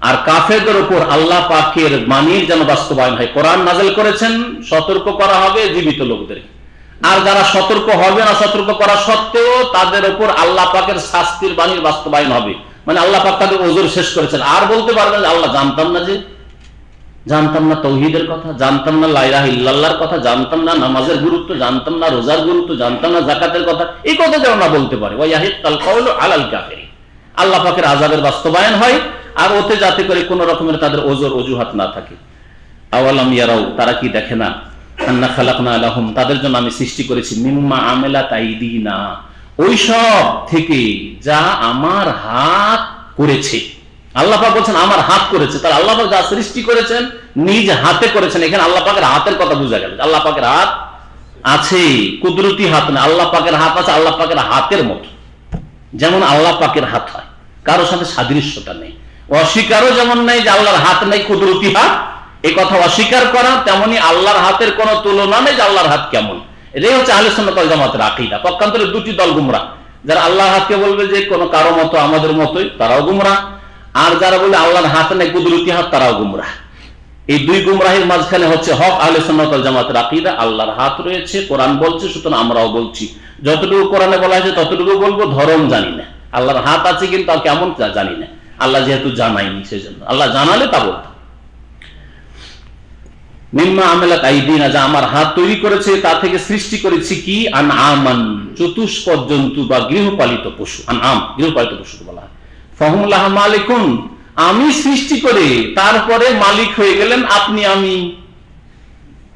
আর কাফেরদের উপর আল্লাহ পাকের বাণীর যেন বাস্তবায়ন হয়, কোরআন নাযিল করেছেন সতর্ক করা হবে জীবিত লোকদের, আর যারা সতর্ক হবে না, সতর্ক করা সত্ত্বেও তাদের উপর আল্লাহ পাকের শাস্তির বাণীর বাস্তবায়ন হবে। মানে আল্লাহ পাক তাদের ওজর শেষ করেছেন, আর বলতে পারবেন যে আল্লাহ জানতাম না তৌহিদের কথা, জানতাম না লা ইলাহা ইল্লাল্লাহর কথা, জানতাম না নামাজের গুরুত্ব, জানতাম না রোজার গুরুত্ব, জানতাম না যাকাতের কথা, এই কথা যেন না বলতে পারে। ওয়াহিকাল কাউলু আলাল কাফিরিন, আল্লাহ পাকের আযাবের বাস্তবায়ন হয়, আর ওতে যাতে করে কোন রকমের তাদের ওজর অজুহাত না থাকে। আওয়ালাম ইয়ারাউ, তারা কি দেখে না, আন্না খালাকনা লাহুম, তাদের জন্য আমি সৃষ্টি করেছি, মিম্মা আমিলাত আইদিনা, ওই সব থেকে যা আমার হাত করেছে। আল্লাহ পাক বলছেন আমার হাত করেছে, তাহলে আল্লাহ পাক যা সৃষ্টি করেছেন নিজ হাতে করেছেন। এখানে আল্লাহ পাকের হাতের কথা বোঝা গেল, আল্লাহ পাকের হাত আছে, কুদরতি হাত না, আল্লাহ পাকের হাত আছে, আল্লাহ পাকের হাতের মতো, যেমন আল্লাহ পাকের হাত হয়, কারোর সাথে সাদৃশ্যতা নেই। অস্বীকারও যেমন নেই যে আল্লাহর হাত নেই, কুদরতি হাত, এই কথা অস্বীকার করা, তেমনি আল্লাহর হাতের কোন তুলনা নেই যে আল্লাহর হাত কেমন। এটাই হচ্ছে আহলে সুন্নাত ওয়াল জামাতের আকীদা। পক্ষান্তরে দুটি দল গুমরাহ, যারা আল্লাহর হাতকে বলবে যে কোন কারো মতো আমাদের মতোই, তারাও গুমরাহ, আর যারা বলবে আল্লাহর হাত নেই কুদরতি হাত, তারাও গুমরাহ। এই দুই গুমরাহের মাঝখানে হচ্ছে হক আহলে সুন্নাত ওয়াল জামাতের আকীদা, আল্লাহর হাত রয়েছে, কোরআন বলছে, সুতরাং আমরাও বলছি, যতটুকু কোরআনে বলা হয়েছে ততটুকু বলবো, ধরন জানি না। আল্লাহর হাত আছে কিন্তু কেমন জানি না, আল্লাহ যেহেতু জানায়নি সেজন্য, আল্লাহ জানালে তা বলতো। মিম্মা আমিলাত আইদিনা, যা আমার হাত তৈরি করেছে তা থেকে সৃষ্টি করেছি কি, আনআমান, চতুষ্পদ জন্তু বা গৃহপালিত পশু, আনআম গৃহপালিত পশু বলা হয়। ফাহুম লাহা মালিকুন, আমি সৃষ্টি করে তারপরে মালিক হয়ে গেলেন আপনি আমি।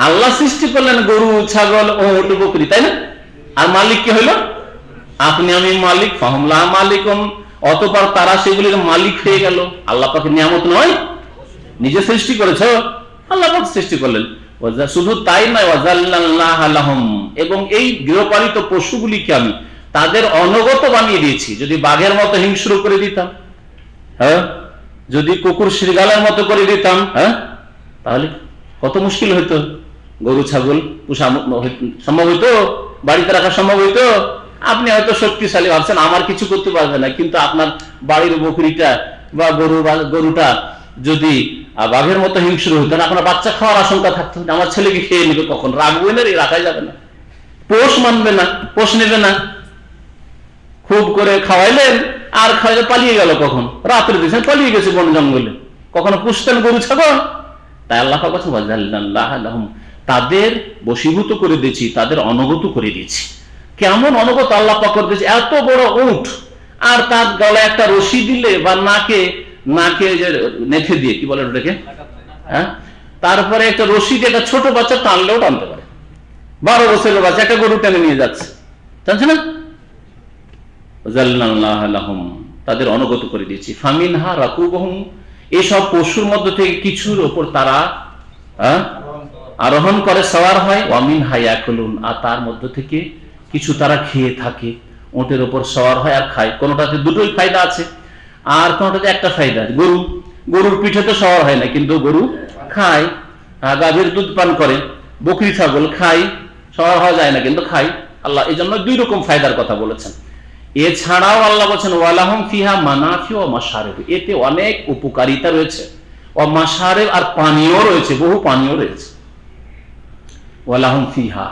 আল্লাহ সৃষ্টি করলেন গরু, ছাগল, ওট, বকরি, তাই না, আর মালিক কি হইল, আপনি আমি মালিক। ফাহুম লাহা মালিকুন, অতঃপর তারা সেগুলির মালিক হয়ে গেল। আল্লাহ পাকের নিয়ামত নয়, নিজে সৃষ্টি করেছো, আল্লাহ পাক সৃষ্টি করলেন। শুধু তাই নয়, ওয়াজাল্লাল্লাহা লাহুম, এবং এই গৃহপালিত পশুগুলিকে আমি তাদের অনুগত বানিয়ে দিয়েছি। যদি বাঘের মতো হিংস্র করে দিতাম, হ্যাঁ, যদি কুকুর শৃগালের মতো করে দিতাম, হ্যাঁ, তাহলে কত মুশকিল হইতো। গরু ছাগল পোষা সম্ভব হইতো, বাড়িতে রাখা সম্ভব হইতো। আপনি হয়তো শক্তিশালী ভাবছেন আমার কিছু করতে পারবে না, কিন্তু আপনার বাড়ির বকরিটা বা গরুটা যদি বাঘের মতো হিংস্র হইতো, আপনার বাচ্চা খাওয়ার আশঙ্কা থাকতো, আমার ছেলেকে খেয়ে নেবে, কখন রাখবে না, রাখাই যাবে না, পোষ মানবে না, পোষ নেবে না। খুব করে খাওয়াইলেন আর খাওয়াইলে পালিয়ে গেল, কখন রাত্রে দিয়েছেন পালিয়ে গেছে বন জঙ্গলে, কখনো পুষতেন গরু ছাগল। তাই আল্লাহ তাদের বশীভূত করে দিয়েছি, তাদের অনুগত করে দিয়েছি। কেমন অনুগত আল্লাহ পাক করে দিয়েছি, এত বড় উট, আর তার গলায় একটা রশি দিলে বা নাকে যে নেথে দিয়ে, কি বলে ওটাকে, হ্যাঁ, তারপরে একটা রশি দিয়ে একটা ছোট বাচ্চা টানলেও টানতে পারে। 12 বছরের বাচ্চা একটা গরু টেনে নিয়ে যাচ্ছে, জানছে না। তাদের অনুগত করে দিয়েছি। ফামিনহা রাকুবহুম, এসব পশুর মধ্য থেকে কিছুর উপর তারা আরোহণ করে, সওয়ার হয়। ওয়ামিনহা ইয়াকুলুন, আর তার মধ্য থেকে কিছু তারা খেয়ে থাকে, ওটের উপর সওয়ার হয় আর খায়। কোনটাতে দুটোই ফায়দা আছে, আর কোনটাতে একটা ফায়দা। গরুর পিঠে তো সওয়ার হয় না, কিন্তু গরু খায়, গাভীর দুধ পান করে, বকরি ছাগল খায়, সওয়ার হওয়া যায় না কিন্তু খায়। আল্লাহ এই জন্য 2 রকম ফায়দার কথা বলেছেন। এছাড়াও আল্লাহ বলছেন ওয়ালাহুম ফিহা মানাফিউ ওয়া মাশারিব, এতে অনেক উপকারিতা রয়েছে, ওয়া মাশারিব আর পানীয় রয়েছে, বহু পানীয় রয়েছে। ওয়ালাহুম ফিহা,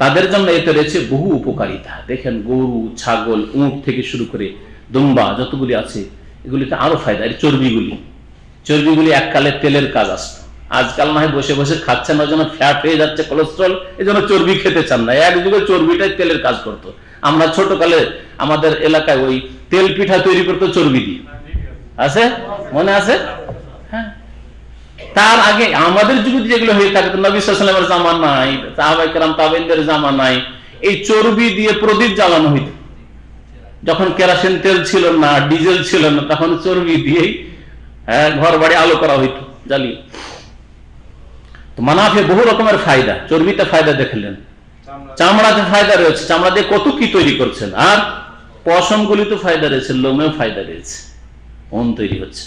তাদের জন্য এতে রয়েছে বহু উপকারিতা। দেখেন গরু, ছাগল, উট থেকে শুরু করে দুম্বা যতগুলি আছে, এগুলিতে আরো ফায়দা। এর চর্বিগুলি এককালে তেলের কাজ আসতো, আজকাল না হয় বসে বসে খাচ্ছেন, ওই জন্য ফ্যাট হয়ে যাচ্ছে, কোলেস্ট্রল, এই জন্য চর্বি খেতে চান না। এক যুগে চর্বিটাই তেলের কাজ করতো। আমরা ছোটকালে আমাদের এলাকায় ওই তেল পিঠা তৈরি করতো চর্বি দিয়ে, আছে, মনে আছে? হ্যাঁ, তার আগে আমাদের যুগে যেগুলো হয়ে থাকে, নবী সাল্লাল্লাহু আলাইহি ওয়াসাল্লামের জামানায়, সাহাবায়ে কেরাম তাবেঈনদের জামানায় এই চর্বি দিয়ে প্রদীপ জ্বালানো হইতো। যখন কেরোসিন তেল ছিল না, ডিজেল ছিল না, তখন চর্বি দিয়েই ঘর বাড়ি আলো করা হইতো জ্বালিয়ে। তো মানাফে বহু রকমের ফায়দা, চর্বিতে ফায়দা দেখলেন, চামড়াতে ফায়দা রয়েছে, চামড়া দিয়ে কত কি তৈরি করছেন, আর পশম গুলি তো ফায়দা রয়েছে, লোমেও ফায়দা রয়েছে, ওন তৈরি হচ্ছে।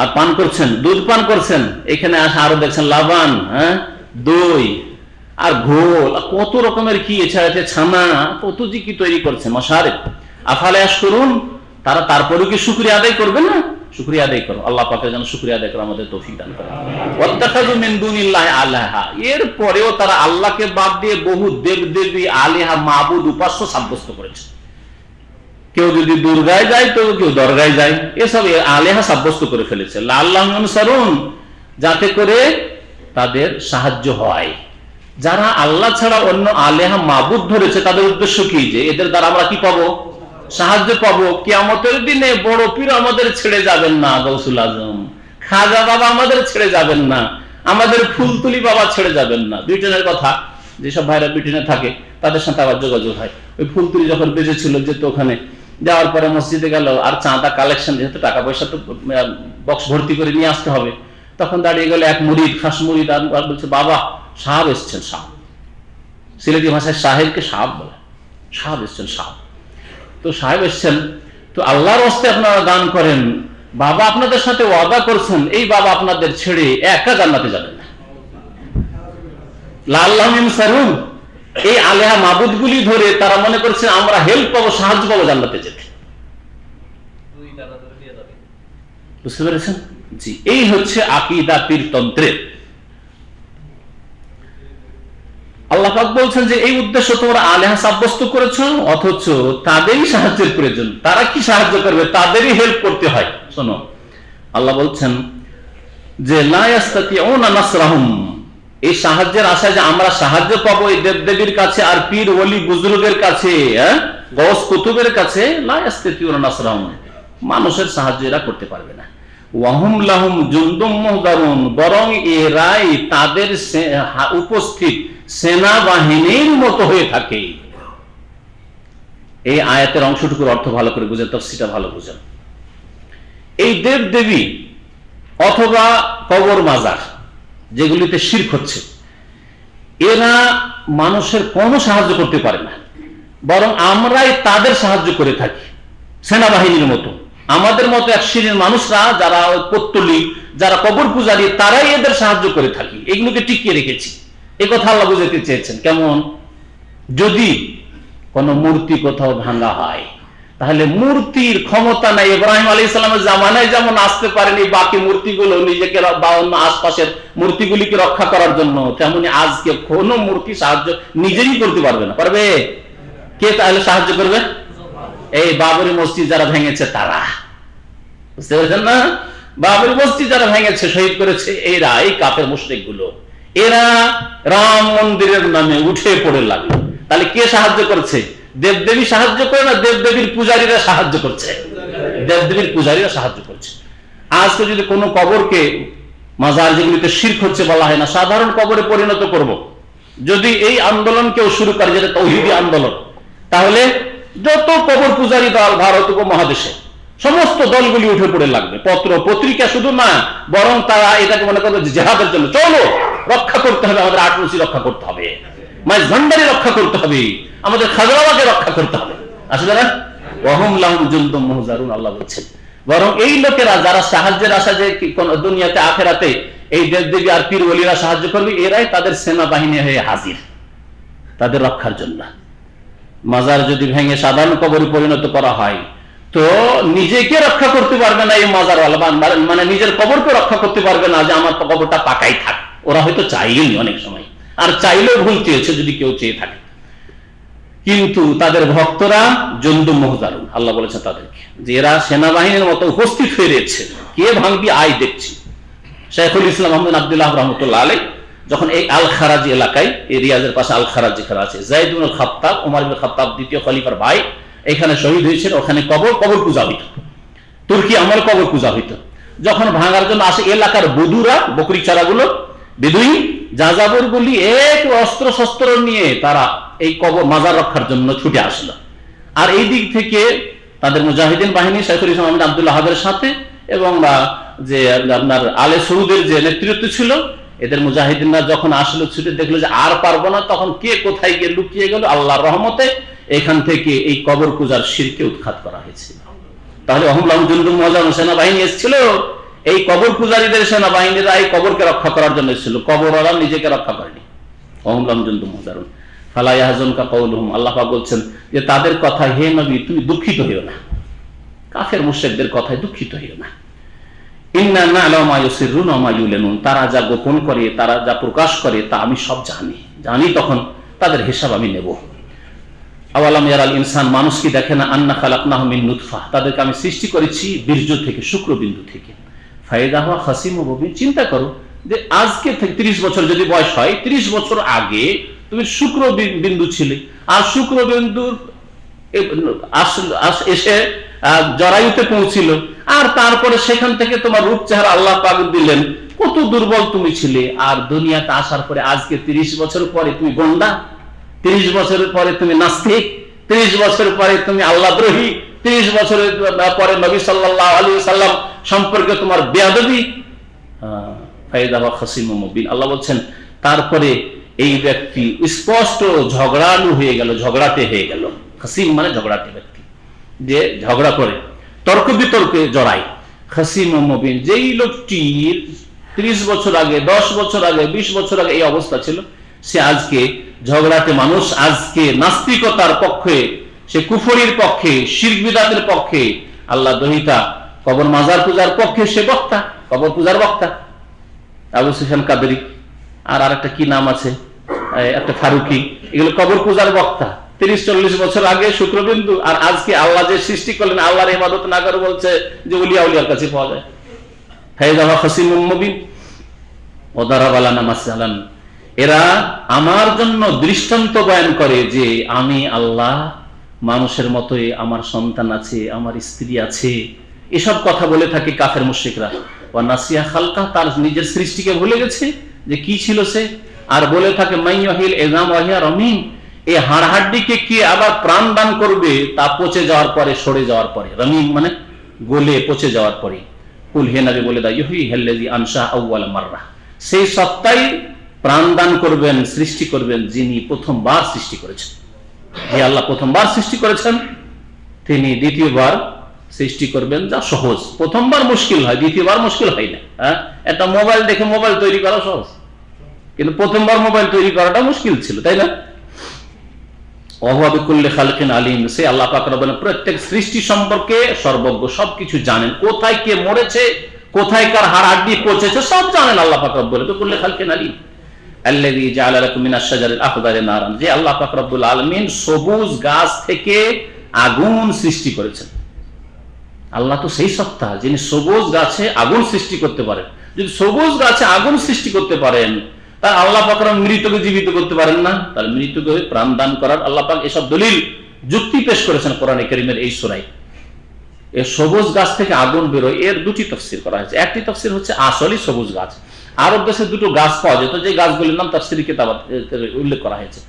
আর পান করছেন, দুধ পান করছেন, এখানে আসা আরো দেখছেন লাবান, দই আর ঘোল, কত রকমের কি, এছাড়া ছানা, কত যে কি তৈরি করছে মশারেব। আফালা ইয়াশকুরুন, তারা তারপরে কি শুকরিয়া আদায় করবে না? শুকরিয়া আদায় করো, আল্লাহ পাকের যেন শুকরিয়া আদায় করে আমাদের তৌফিক দান করেন। ওয়াত্তাখাযু মিন দুনিল্লাহি আলাহা, এর পরেও তারা আল্লাহকে বাদ দিয়ে বহু দেবদেবী, আলিহা, মাবুদ, উপাস্য সাব্যস্ত করেছে। কেউ যদি দুর্গায় যায় তো কেউ দরগায় যায়, এসব আলিহা সাব্যস্ত করে ফেলেছে। লাআল্লাহুম ইউনসারুন, যাতে করে তাদের সাহায্য হয়। যারা আল্লাহ ছাড়া অন্য আলিহা মাবুদ ধরেছে, তাদের উদ্দেশ্য কি? যে এদের দ্বারা আমরা কি পাবো? সাহায্য পাবো। কিয়ামতের দিনে বড় পীর আমাদের ছেড়ে যাবেন না, গৌসুল আজম, খাজা বাবা আমাদের ছেড়ে যাবেন না, আমাদের ফুলতুলি বাবা ছেড়ে যাবেন না। ব্রিটেনের কথা, যেসব ভাইরা ব্রিটেনে থাকে তাদের সাথে আবার যোগাযোগ হয়। ওই ফুলতুলি যখন বেঁচেছিল, যেত ওখানে, যাওয়ার পরে মসজিদে গেল, আর চাঁদা কালেকশন, যেহেতু টাকা পয়সা তো বক্স ভর্তি করে নিয়ে আসতে হবে, তখন দাঁড়িয়ে গেল এক মুরিদ, খাস মুরিদ, আর বলছে বাবা সাহাব এসছেন। সাহাব, সিলেটি ভাষায় সাহেবকে সাহাব বলে, সাহাব এসছেন, সাহাব। তো সাহেব এসছেন, তো আল্লাহর হস্তে আপনারা দান করেন, বাবা আপনাদের সাথে ওয়াদা করছেন, এই বাবা আপনাদের ছেড়ে একা জান্নাতে যাবেন না। লাআল্লাহুম ইউনসারুন, এই আলিহা মাবুদ গুলি ধরে তারা মনে করছে আমরা হেল্প পাবো, সাহায্য পাবো জান্নাতে যেতে। বুঝতে পেরেছেন? জি, এই হচ্ছে আকীদা পীরতন্ত্রের। আল্লাহ পাক বলছেন যে এই উদ্দেশ্য তোমরা আলিহা সাব্যস্ত করেছো, অথচ তাদেরই সাহায্যের প্রয়োজন। তারা কি সাহায্য করবে? তাদেরই হেল্প করতে হয়। শোনো, আল্লাহ বলছেন যে লা ইস্তাতিউনা নাসরাহুম, এই সাহায্যের আশায় যে আমরা সাহায্য পাবো এই দেবদেবীর কাছে আর পীর ওলি বুজুর্গের কাছে, গওস কুতুবের কাছে, লা ইস্তাতিউনা নাসরাহুম, মানুষের সাহায্য এরা করতে পারবে না। ওয়াহুম লাহুম জুনদুম মুহদারুন, বরং এরাই তাদের উপস্থিত সেনাবাহিনীর মতো হয়ে থাকে। এই আয়াতের অংশটুকুর অর্থ ভালো করে বুঝেন, তাফসীরটা ভালো বুঝেন। এই দেব দেবী অথবা কবর মাজার যেগুলিতে শিরক হচ্ছে, এরা মানুষের কোনো সাহায্য করতে পারে না, বরং আমরাই তাদের সাহায্য করে থাকি সেনাবাহিনীর মতো। আমাদের মতো এক শ্রেণীর মানুষরা, যারা পত্তলি, যারা কবর পূজারী, তারাই এদের সাহায্য করে থাকি, এগুলোকে টিকিয়ে রেখেছি। এই কথা আল্লাহ বুঝাতে চেয়েছেন। কেমন? যদি কোন মূর্তি কোথাও ভাঙা হয়, তাহলে মূর্তির ক্ষমতা নাই। ইব্রাহিম আলাইহিস সালামের জামানায় যেমন আসতে পারেনি বাকি মূর্তিগুলো নিজেকে বা অন্য আশপাশের মূর্তিগুলিকে রক্ষা করার জন্য, তেমনি আজকে কোন মূর্তি সাহায্য নিজেরই করতে পারবে না। পারবে? কে তাহলে সাহায্য করবে? এই বাবরি মসজিদ যারা ভেঙেছে তারা। বুঝতে পেরেছেন না? বাবরি মসজিদ যারা ভেঙেছে, শহীদ করেছে, এরা, এই কাফের মুশরিক গুলো, এরা রাম মন্দিরের নামে উঠে পড়ে লাগলো। তাহলে কে সাহায্য করছে? দেবদেবী সাহায্য করে না, দেবদেবীর পূজারীরা সাহায্য করছে? দেবদেবীর পূজারীরা সাহায্য করছে। আজকে যদি কোনো কবরকে, মাজার যেগুলিতে শিরক হচ্ছে বলা হয় না, সাধারণ কবরে পরিণত করব, যদি এই আন্দোলন কেউ শুরু করে, যেটা তাওহীদি আন্দোলন, তাহলে যত কবর পূজারী দল ভারত উপমহাদেশে, সমস্ত দলগুলি উঠে পড়ে লাগবে। পত্র পত্রিকা শুধু না, বরং তারা এটাকে মনে করবে জিহাদের জন্য, চলো রক্ষা করতে হবে, আমাদের আটরসি রক্ষা করতে হবে, মাইজ ভান্ডারি রক্ষা করতে হবে, আমাদের খাজরাবাকে রক্ষা করতে হবে। আসলে না, ওয়াহুম লাহুম জুনদুম মুহজারুন, আল্লাহ বলছেন। বরং এই লোকেরা যারা সাহায্যের আশা যে কোন দুনিয়াতে আখেরাতে এই দেবদেবী আর পীর ওলিরা সাহায্য করবে, এরাই তাদের সেনাবাহিনী হয়ে হাজির তাদের রক্ষার জন্য। মাজার যদি ভেঙে সাধারণ কবরে পরিণত করা হয়, তো নিজেকে রক্ষা করতে পারবে না এই মাজারওয়ালা, মানে নিজের কবরকে রক্ষা করতে পারবে না যে আমার কবরটা পাকাই থাক। ওরা হয়তো চাইলেনি অনেক সময়, আর চাইলেও ভুল চেয়েছে যদি কেউ চেয়ে থাকে। কিন্তু তাদের ভক্তরা জন্দু মুহজারুন, আল্লাহ বলেছেন তাদেরকে যে এরা সেনাবাহিনীর মতো উপস্থিত হয়ে রয়েছে, কে ভাঙবি আয় দেখছি। শাইখুল ইসলাম আহমদ আব্দুল্লাহ রহমতুল্লাহ আলাইহি যখন এই আল খারাজি এলাকায়, এই রিয়াজের পাশে আল খারাজ যেখানে আছে, যায়েদ ইবনে খাত্তাব, ওমর ইবনে খাত্তাব দ্বিতীয় খলিফার ভাই, এখানে শহীদ হয়েছিল। ওখানে কবর পূজা হইত, তুর্কি আমল কবর পূজা হইত। যখন ভাঙার জন্য আসে এলাকার বধুরা, বকরি চারাগুলো, বেদুইন যাযাবর গুলি এক অস্ত্র শস্ত্র নিয়ে তারা এই কবর মাজার রক্ষার জন্য ছুটে আসলো। আর এই দিক থেকে তাদের মুজাহিদিন বাহিনী শাইখুল ইসলাম আহমদ আব্দুল্লাহ হাবের সাথে এবং যে আপনার আলে সৌদের যে নেতৃত্ব ছিল, এদের মুজাহিদিনরা যখন আসলো ছুটে দেখলো যে আর পারবো না, তখন কে কোথায় গিয়ে লুকিয়ে গেল। আল্লাহর রহমতে এখান থেকে এই কবর পূজার শিরকে উৎখাত করা হয়েছিল। তাহলে অহমলাম জুন্দুম মুজাহিদ সেনাবাহিনী এসেছিল, এই কবর পূজারীদের সেনাবাহিনীরা এই কবরকে রক্ষা করার জন্য এসেছিল, কবরওয়ালা নিজেকে রক্ষা করেনি। অহমলাম জুন্দুম মুজাহিদ ফালা ইয়াহজুনকা কাউলুহুম, আল্লাহ পাক বলছেন যে তাদের কথা, হে নবী তুমি দুঃখিত হইও না, কাফের মুশরিকদের কথায় দুঃখিত হইও না। ইন্না না'লামু মা ইউসিররুনা ওয়া মা ইউলিনুন, তারা যা গোপন করে, তারা যা প্রকাশ করে, তা আমি সব জানি, তখন তাদের হিসাব আমি নেব। আওয়ালাম ইয়ারাল ইনসান, মানুষ কি দেখে না, আন্না খালাকনাহু মিন নুতফা, তাদেরকে আমি সৃষ্টি করেছি বীর্য থেকে, শুক্রবিন্দু থেকে, ফাইদা হুয়া খাসিমুম মুবিন, চিন্তা করো যে আজকে থেকে 30 বছর যদি বয়স হয়, 30 বছর আগে তুমি শুক্রবিন্দু ছিলে, আর শুক্রবিন্দুর এসে জরায়ুতে পৌঁছিল, আর তারপরে সেখান থেকে তোমার রূপ চেহারা আল্লাহ পাক দিলেন, কত দুর্বল তুমি ছিলে। আর দুনিয়াতে আসার পরে আজকে 30 বছর পরে তুমি গন্ডা, 30 বছরের পরে তুমি নাস্তিক, 30 বছর পরে তুমি আল্লাহদ্রোহী, 30 বছরের পরে নবী সাল্লাল্লাহু আলাইহি ওয়াসাল্লাম সম্পর্কে তোমার বেয়াদবি। ফাইদা ওয়া খাসিমুম মুবিন, আল্লাহ বলছেন তারপরে এই ব্যক্তি স্পষ্ট ঝগড়ালু হয়ে গেল, ঝগড়াতে হয়ে গেল। খাসিম মানে ঝগড়াতে ব্যক্তি, যে ঝগড়া করে, তর্ক বিতর্কে জড়ায়। খাসিমুম মুবিন, যেই লোকটির 30 বছর আগে, 10 বছর আগে, 20 বছর আগে এই অবস্থা ছিল, সে আজকে ঝগড়াতে মানুষ, আজকে নাস্তিকতার পক্ষে, সে কুফরির পক্ষে, শিরক বিদআতের পক্ষে, আল্লাহ দহিতা কবর মাজার পূজার পক্ষে সে বক্তা, কবর পূজার বক্তা। আবু সুফিয়ান কাদরি, আর আরেকটা কি নাম আছে, একটা ফারুকি, এগুলো কবর পূজার বক্তা। 30-40 বছর আগে শুক্রবিন্দু, আর আজকে আল্লাহ যে সৃষ্টি করলেন, আল্লাহর ইবাদত না করে বলছে যে উলিয়া উলিয়ার কাছে পাওয়া যায়। ফাইদা ওয়া খাসিমুম মুবিন ওয়া দারাবা লানা মাসালান, এরা আমার জন্য দৃষ্টান্ত বয়ান করে যে আমি আল্লাহ, মানুষের মতোই আমার সন্তান আছে, আমার স্ত্রী আছে, এসব কথা বলে থাকে কাফের মুশরিকরা। ওয়া নাসিয়া খালকা, তার নিজের সৃষ্টিকে ভুলে গেছে যে কি ছিল সে। আর বলে থাকে মাইয়াহিল ইযাম ওয়া হিয়া রামীম, এই হাড়হাড্ডিকে কে আবার প্রাণ দান করবে, তা পচে যাওয়ার পরে, সরে যাওয়ার পরে, রামীম মানে গলে পচে যাওয়ার পরে। কুল হে নবী বলে দাও, ইউহয়িহাল্লাযী আনশা আউয়াল মাররা, সেই সত্তাই প্রাণ দান করবেন, সৃষ্টি করবেন, যিনি প্রথমবার সৃষ্টি করেছেন। হে আল্লাহ প্রথমবার সৃষ্টি করেছেন, তিনি দ্বিতীয়বার সৃষ্টি করবেন। যা সহজ, প্রথমবার মুশকিল হয়, দ্বিতীয়বার মুশকিল হয় না। একটা মোবাইল দেখে মোবাইল তৈরি করা সহজ, কিন্তু প্রথমবার মোবাইল তৈরি করাটা মুশকিল ছিল, তাই না? ওয়া বিকুল্লি খালকিন আলিম, সে আল্লাহ পাক রব্বুল প্রত্যেক সৃষ্টি সম্পর্কে সর্বজ্ঞ, সবকিছু জানেন। কোথায় কে মরেছে, কোথায় কার হাড়হাড্ডি পচেছে, সব জানেন আল্লাহ পাক রব্বুল বিকুল্লি খালকিন আলিম। আল্লাযী জাআলা লাকুম মিনাশ শাজারিল আখদারি নারান, যে আল্লাহ পাক রব্বুল আলামিন সবুজ গাছ থেকে আগুন সৃষ্টি করেছেন। আল্লাহ তো সেই সত্তা যিনি সবুজ গাছে আগুন সৃষ্টি করতে পারেন। যদি সবুজ গাছে আগুন সৃষ্টি করতে পারেন, তার আল্লাহ পাক মৃতকে জীবিত করতে পারেন না? তার মৃতকে প্রাণ দান করার আল্লাহ পাক এসব দলিল, যুক্তি পেশ করেছেন কোরআনে কারীমের এই সূরায়। এই সবুজ গাছ থেকে আগুন বেরোয়, এর দুটি তাফসীর করা হয়েছে। একটি তাফসীর হচ্ছে আসলেই সবুজ গাছ, আরব দেশে দুটো গাছ পাওয়া যেত, যে গাছগুলির নাম তাফসীরি কিতাবাত উল্লেখ করা হয়েছে।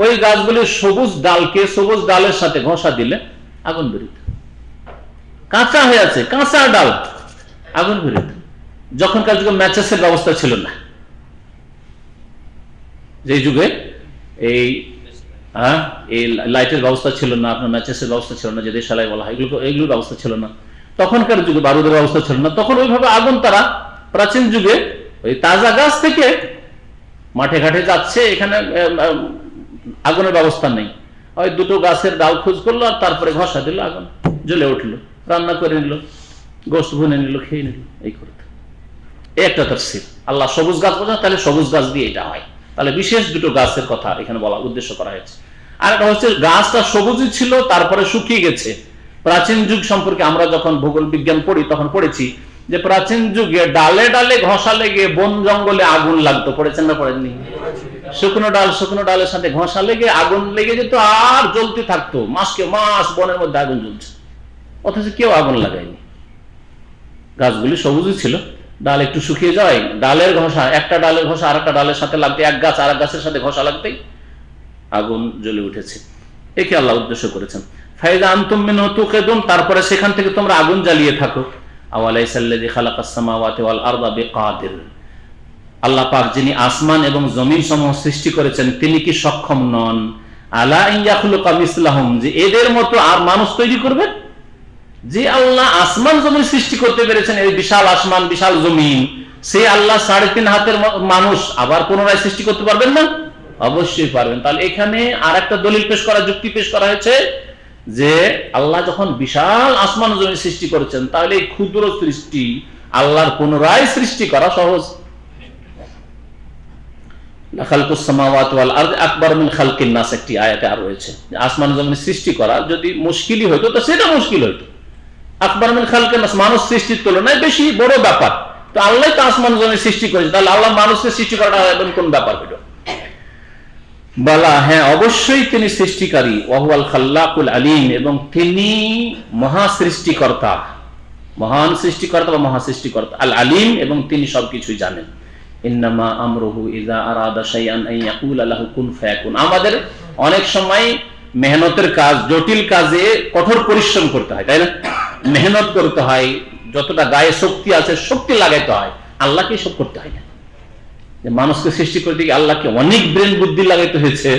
ওই গাছগুলির সবুজ ডালকে সবুজ ডালের সাথে ঘষা দিলে আগুন বেরোত। কাঁচা হয়ে আছে, কাঁচা ডাল, আগুন বেরোত। যখনকার যুগে ম্যাচেসের ব্যবস্থা ছিল না, যে যুগে এই লাইটের ব্যবস্থা ছিল না, আপনার ম্যাচেসের ব্যবস্থা ছিল না, যে দেশালাই বলা হয়, এগুলোর ব্যবস্থা ছিল না। তখনকার যুগে বারুদের ব্যবস্থা ছিল না, তখন ওইভাবে আগুন তারা প্রাচীন যুগে ওই তাজা গাছ থেকে মাঠে ঘাটে যাচ্ছে, এখানে আগুনের ব্যবস্থা নেই, ওই দুটো গাছের ডাল খোঁজ করলো আর তারপরে ঘষা দিল, আগুন জ্বলে উঠলো, রান্না করে নিল, গোশত ভুনে নিল, খেয়ে নিল। এই করতে একটা তাফসীর। আল্লাহ সবুজ গাছ বোঝা, তাহলে সবুজ গাছ দিয়ে এটা হয়, তাহলে বিশেষ দুটো গাছের কথা এখানে বলা উদ্দেশ্য করা হয়েছে। আর একটা হচ্ছে গাছটা সবুজই ছিল, তারপরে শুকিয়ে গেছে। প্রাচীন যুগ সম্পর্কে আমরা যখন ভূগোল বিজ্ঞান পড়ি তখন পড়েছি যে প্রাচীন যুগে ডালে ডালে ঘষা লেগে বন জঙ্গলে আগুন লাগতো। পড়েছেন না পড়েননি? শুকনো ডালের সাথে ঘষা লেগে আগুন লেগে যেত আর জ্বলতে থাকতো, মাসকে মাস বনের মধ্যে আগুন জ্বলছে, অথচ কেউ আগুন লাগায়নি। গাছগুলি সবুজই ছিল, ডাল একটু শুকিয়ে যায়, ডালের ঘষা, একটা ডালের ঘষা আর একটা ডালের সাথে লাগতে, এক গাছ আর এক গাছের সাথে ঘষা লাগতেই আগুন জ্বলে উঠেছে। একে আল্লাহ উদ্দেশ্য করেছেন। ফাইদা আনতুম মিনহু তুকিদুন, তারপরে সেখান থেকে তোমরা আগুন জ্বালিয়ে থাকো। আওয়ালাইসাল্লাযী খালাকাস সামাওয়াতি ওয়াল আরদা বিকাদির, আল্লাহ পাক যিনি আসমান এবং জমিন সমূহ সৃষ্টি করেছেন তিনি কি সক্ষম নন? আলা আন ইয়াখলুকা মিসলাহুম, যে এদের মতো আর মানুষ তৈরি করবেন? যে আল্লাহ আসমান জমিন সৃষ্টি করতে পেরেছেন, এই বিশাল আসমান বিশাল জমিন, সেই আল্লাহ 3.5 হাতের মানুষ আবার পুনরায় সৃষ্টি করতে পারবেন না? অবশ্যই পারবেন। তাহলে এখানে আর একটা দলিল পেশ করা, যুক্তি পেশ করা হয়েছে যে আল্লাহ যখন বিশাল আসমান জমিন সৃষ্টি করেছেন, তাহলে এই ক্ষুদ্র সৃষ্টি আল্লাহর পুনরায় সৃষ্টি করা সহজ। খালকুস সামাওয়াতি ওয়াল আরদি আকবার মিন খালকিন নাস, একটি আয়াতে আর রয়েছে আসমান জমিন সৃষ্টি করা যদি মুশকিলই হইতো তো সেটা মুশকিল হইতো। আকবার মিন খালকিন নাস, মানুষ সৃষ্টির তুলনায় বেশি বড় ব্যাপার। তো আল্লাহ তো আসমান জমিন সৃষ্টি করেছে, তাহলে আল্লাহ মানুষকে সৃষ্টি করাটা কোন ব্যাপার হইল? বলা, হ্যাঁ অবশ্যই তিনি সৃষ্টিকারী। ওয়াহুয়াল খাল্লাকুল আলিম, এবং তিনি মহা সৃষ্টিকর্তা, মহান সৃষ্টিকর্তা বা মহা সৃষ্টিকর্তা। আল আলিম, এবং তিনি সবকিছুই জানেন। ইন্নামা আমরুহু ইযা আরাদা শাইআন আন ইয়াকুলা লাহু কুন ফায়াকুন। আমাদের অনেক সময় মেহনতের কাজ, জটিল কাজে কঠোর পরিশ্রম করতে হয়, তাই না? মেহনত করতে হয়, যতটা গায়ে শক্তি আছে শক্তি লাগাইতে হয়। আল্লাহকে সব করতে হয় না। মানুষকে সৃষ্টি করতে গিয়ে আল্লাহকে অনেক ব্রেন বুদ্ধি লাগাইতে হয়েছে,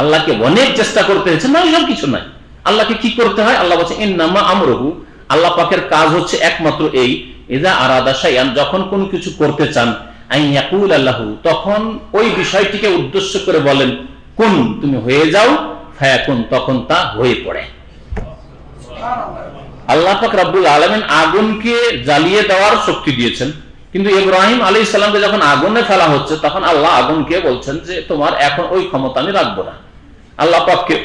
আল্লাহকে অনেক চেষ্টা করতে হয়েছে, না এসব কিছু নাই। আল্লাহকে কি করতে হয়? আল্লাহ বলছে ইন্নামা আমরুহু, আল্লাহ পাকের কাজ হচ্ছে একমাত্র এই, ইযা আরাদা শাইআন, যখন কোনো কিছু করতে চান, আন ইয়াকুলা লাহু, তখন ওই বিষয়টিকে উদ্দেশ্য করে বলেন কুন, তুমি হয়ে যাও, ফায়াকুন, তখন তা হয়ে পড়ে। আল্লাহ পাক রব্বুল আলামিন আগুনকে জ্বালিয়ে দেওয়ার শক্তি দিয়েছেন, কিন্তু ইব্রাহিম আলাইহিস সালামকে যখন আগুনে ফেলা হচ্ছে তখন আল্লাহ আগুনকে বলছেন যে তোমার এখন ওই ক্ষমতা আমি রাখবো না। আল্লাহ পাককে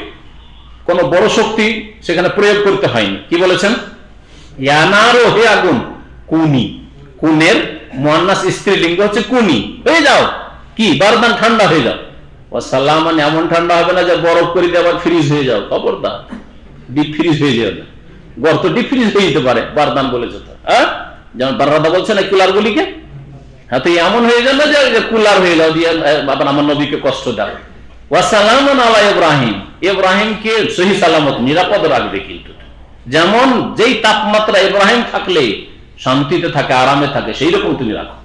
কোন বড় শক্তি সেখানে প্রয়োগ করতে হয়নি। কি বলেছেন? ইয়া নারু, হে আগুন, কুনি, কুনের মুয়ান্নাস স্ত্রীলিঙ্গ হচ্ছে কুনি, হয়ে যাও, কি বারদান, ঠান্ডা হয়ে যাও। ওয়া সালামান, এমন ঠান্ডা হবে না যে বরফ করে দিয়ে আবার ফ্রিজ হয়ে যাও, খবরদার, ডিপ ফ্রিজ হয়ে যাবে না। গর্ত ডিপ ফ্রিজ হয়ে যেতে পারে, বারদান বলেছে তো, হ্যাঁ, যেমন বাররাদা বলছে না কুলার গুলিকে, হ্যাঁ, তো এমন হয়ে যাবে যে কুলার হয়ে যাও দিয়ে আবার আমার নবীকে কষ্ট দাও। ওয়া সালামান আলা ইব্রাহিম, ইব্রাহিমকে সহি সালামত নিরাপদ রাখবে। কিন্তু যেমন যেই তাপমাত্রা ইব্রাহিম থাকলে শান্তিতে থাকে, আরামে থাকে, সেই রকম তুমি রাখো।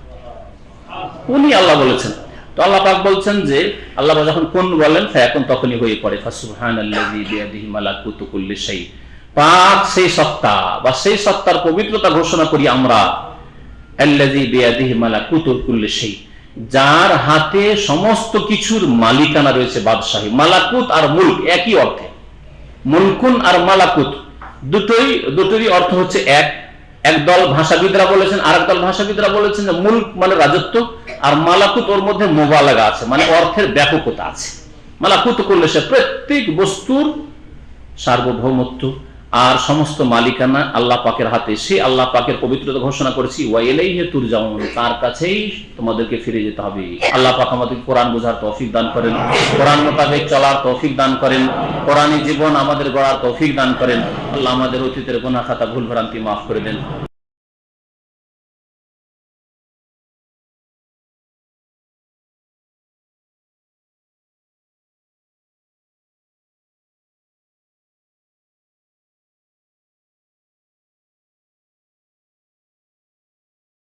উনি আল্লাহ বলেছেন। তো আল্লাহ পাক বলছেন যে আল্লাহ যখন কোন বলেন ফায়াকুন, তখনই হয়ে পড়ে। ফাসুবহানাল্লাযী বিয়াদিহি মালাকুতু কুল্লি শাই, পাক সেই সত্তা বা সেই সত্তার পবিত্রতা ঘোষণা করি আমরা, আল্লাযী বিয়াদিহি মালাকুতু কুল্লি শাই, যার হাতে সমস্ত কিছুর মালিকানা রয়েছে, বাদশাহী। মালাকুত আর মুলক একই অর্থে, মুলকুন আর মালাকুত দুটোরই অর্থ হচ্ছে এক। একদল ভাষাবিদরা বলেছেন, আর একদল ভাষাবিদরা বলেছেন যে মুলক মানে রাজত্ব, আর মালাকুত ওর মধ্যে মোবালাগা আছে, মানে অর্থের ব্যাপকতা আছে। মালাকুত করলে সে প্রত্যেক বস্তুর সার্বভৌমত্ব আর সমস্ত মালিকানা আল্লাহ পাকের হাতে। সে আল্লাহ পাকের পবিত্রতা ঘোষণা করেছি, ওয়া ইলাইহি তুরজাউন, তার কাছেই তোমাদেরকে ফিরে যেতে হবে। আল্লাহ পাক আমাদের কোরআন বোঝার তৌফিক দান করেন, কোরআন মোতাবেক চলার তৌফিক দান করেন, কোরআনী জীবন আমাদের গড়ার তৌফিক দান করেন। আল্লাহ আমাদের অতীতের গুনাহ খাতা ভুল ভ্রান্তি মাফ করে দেন।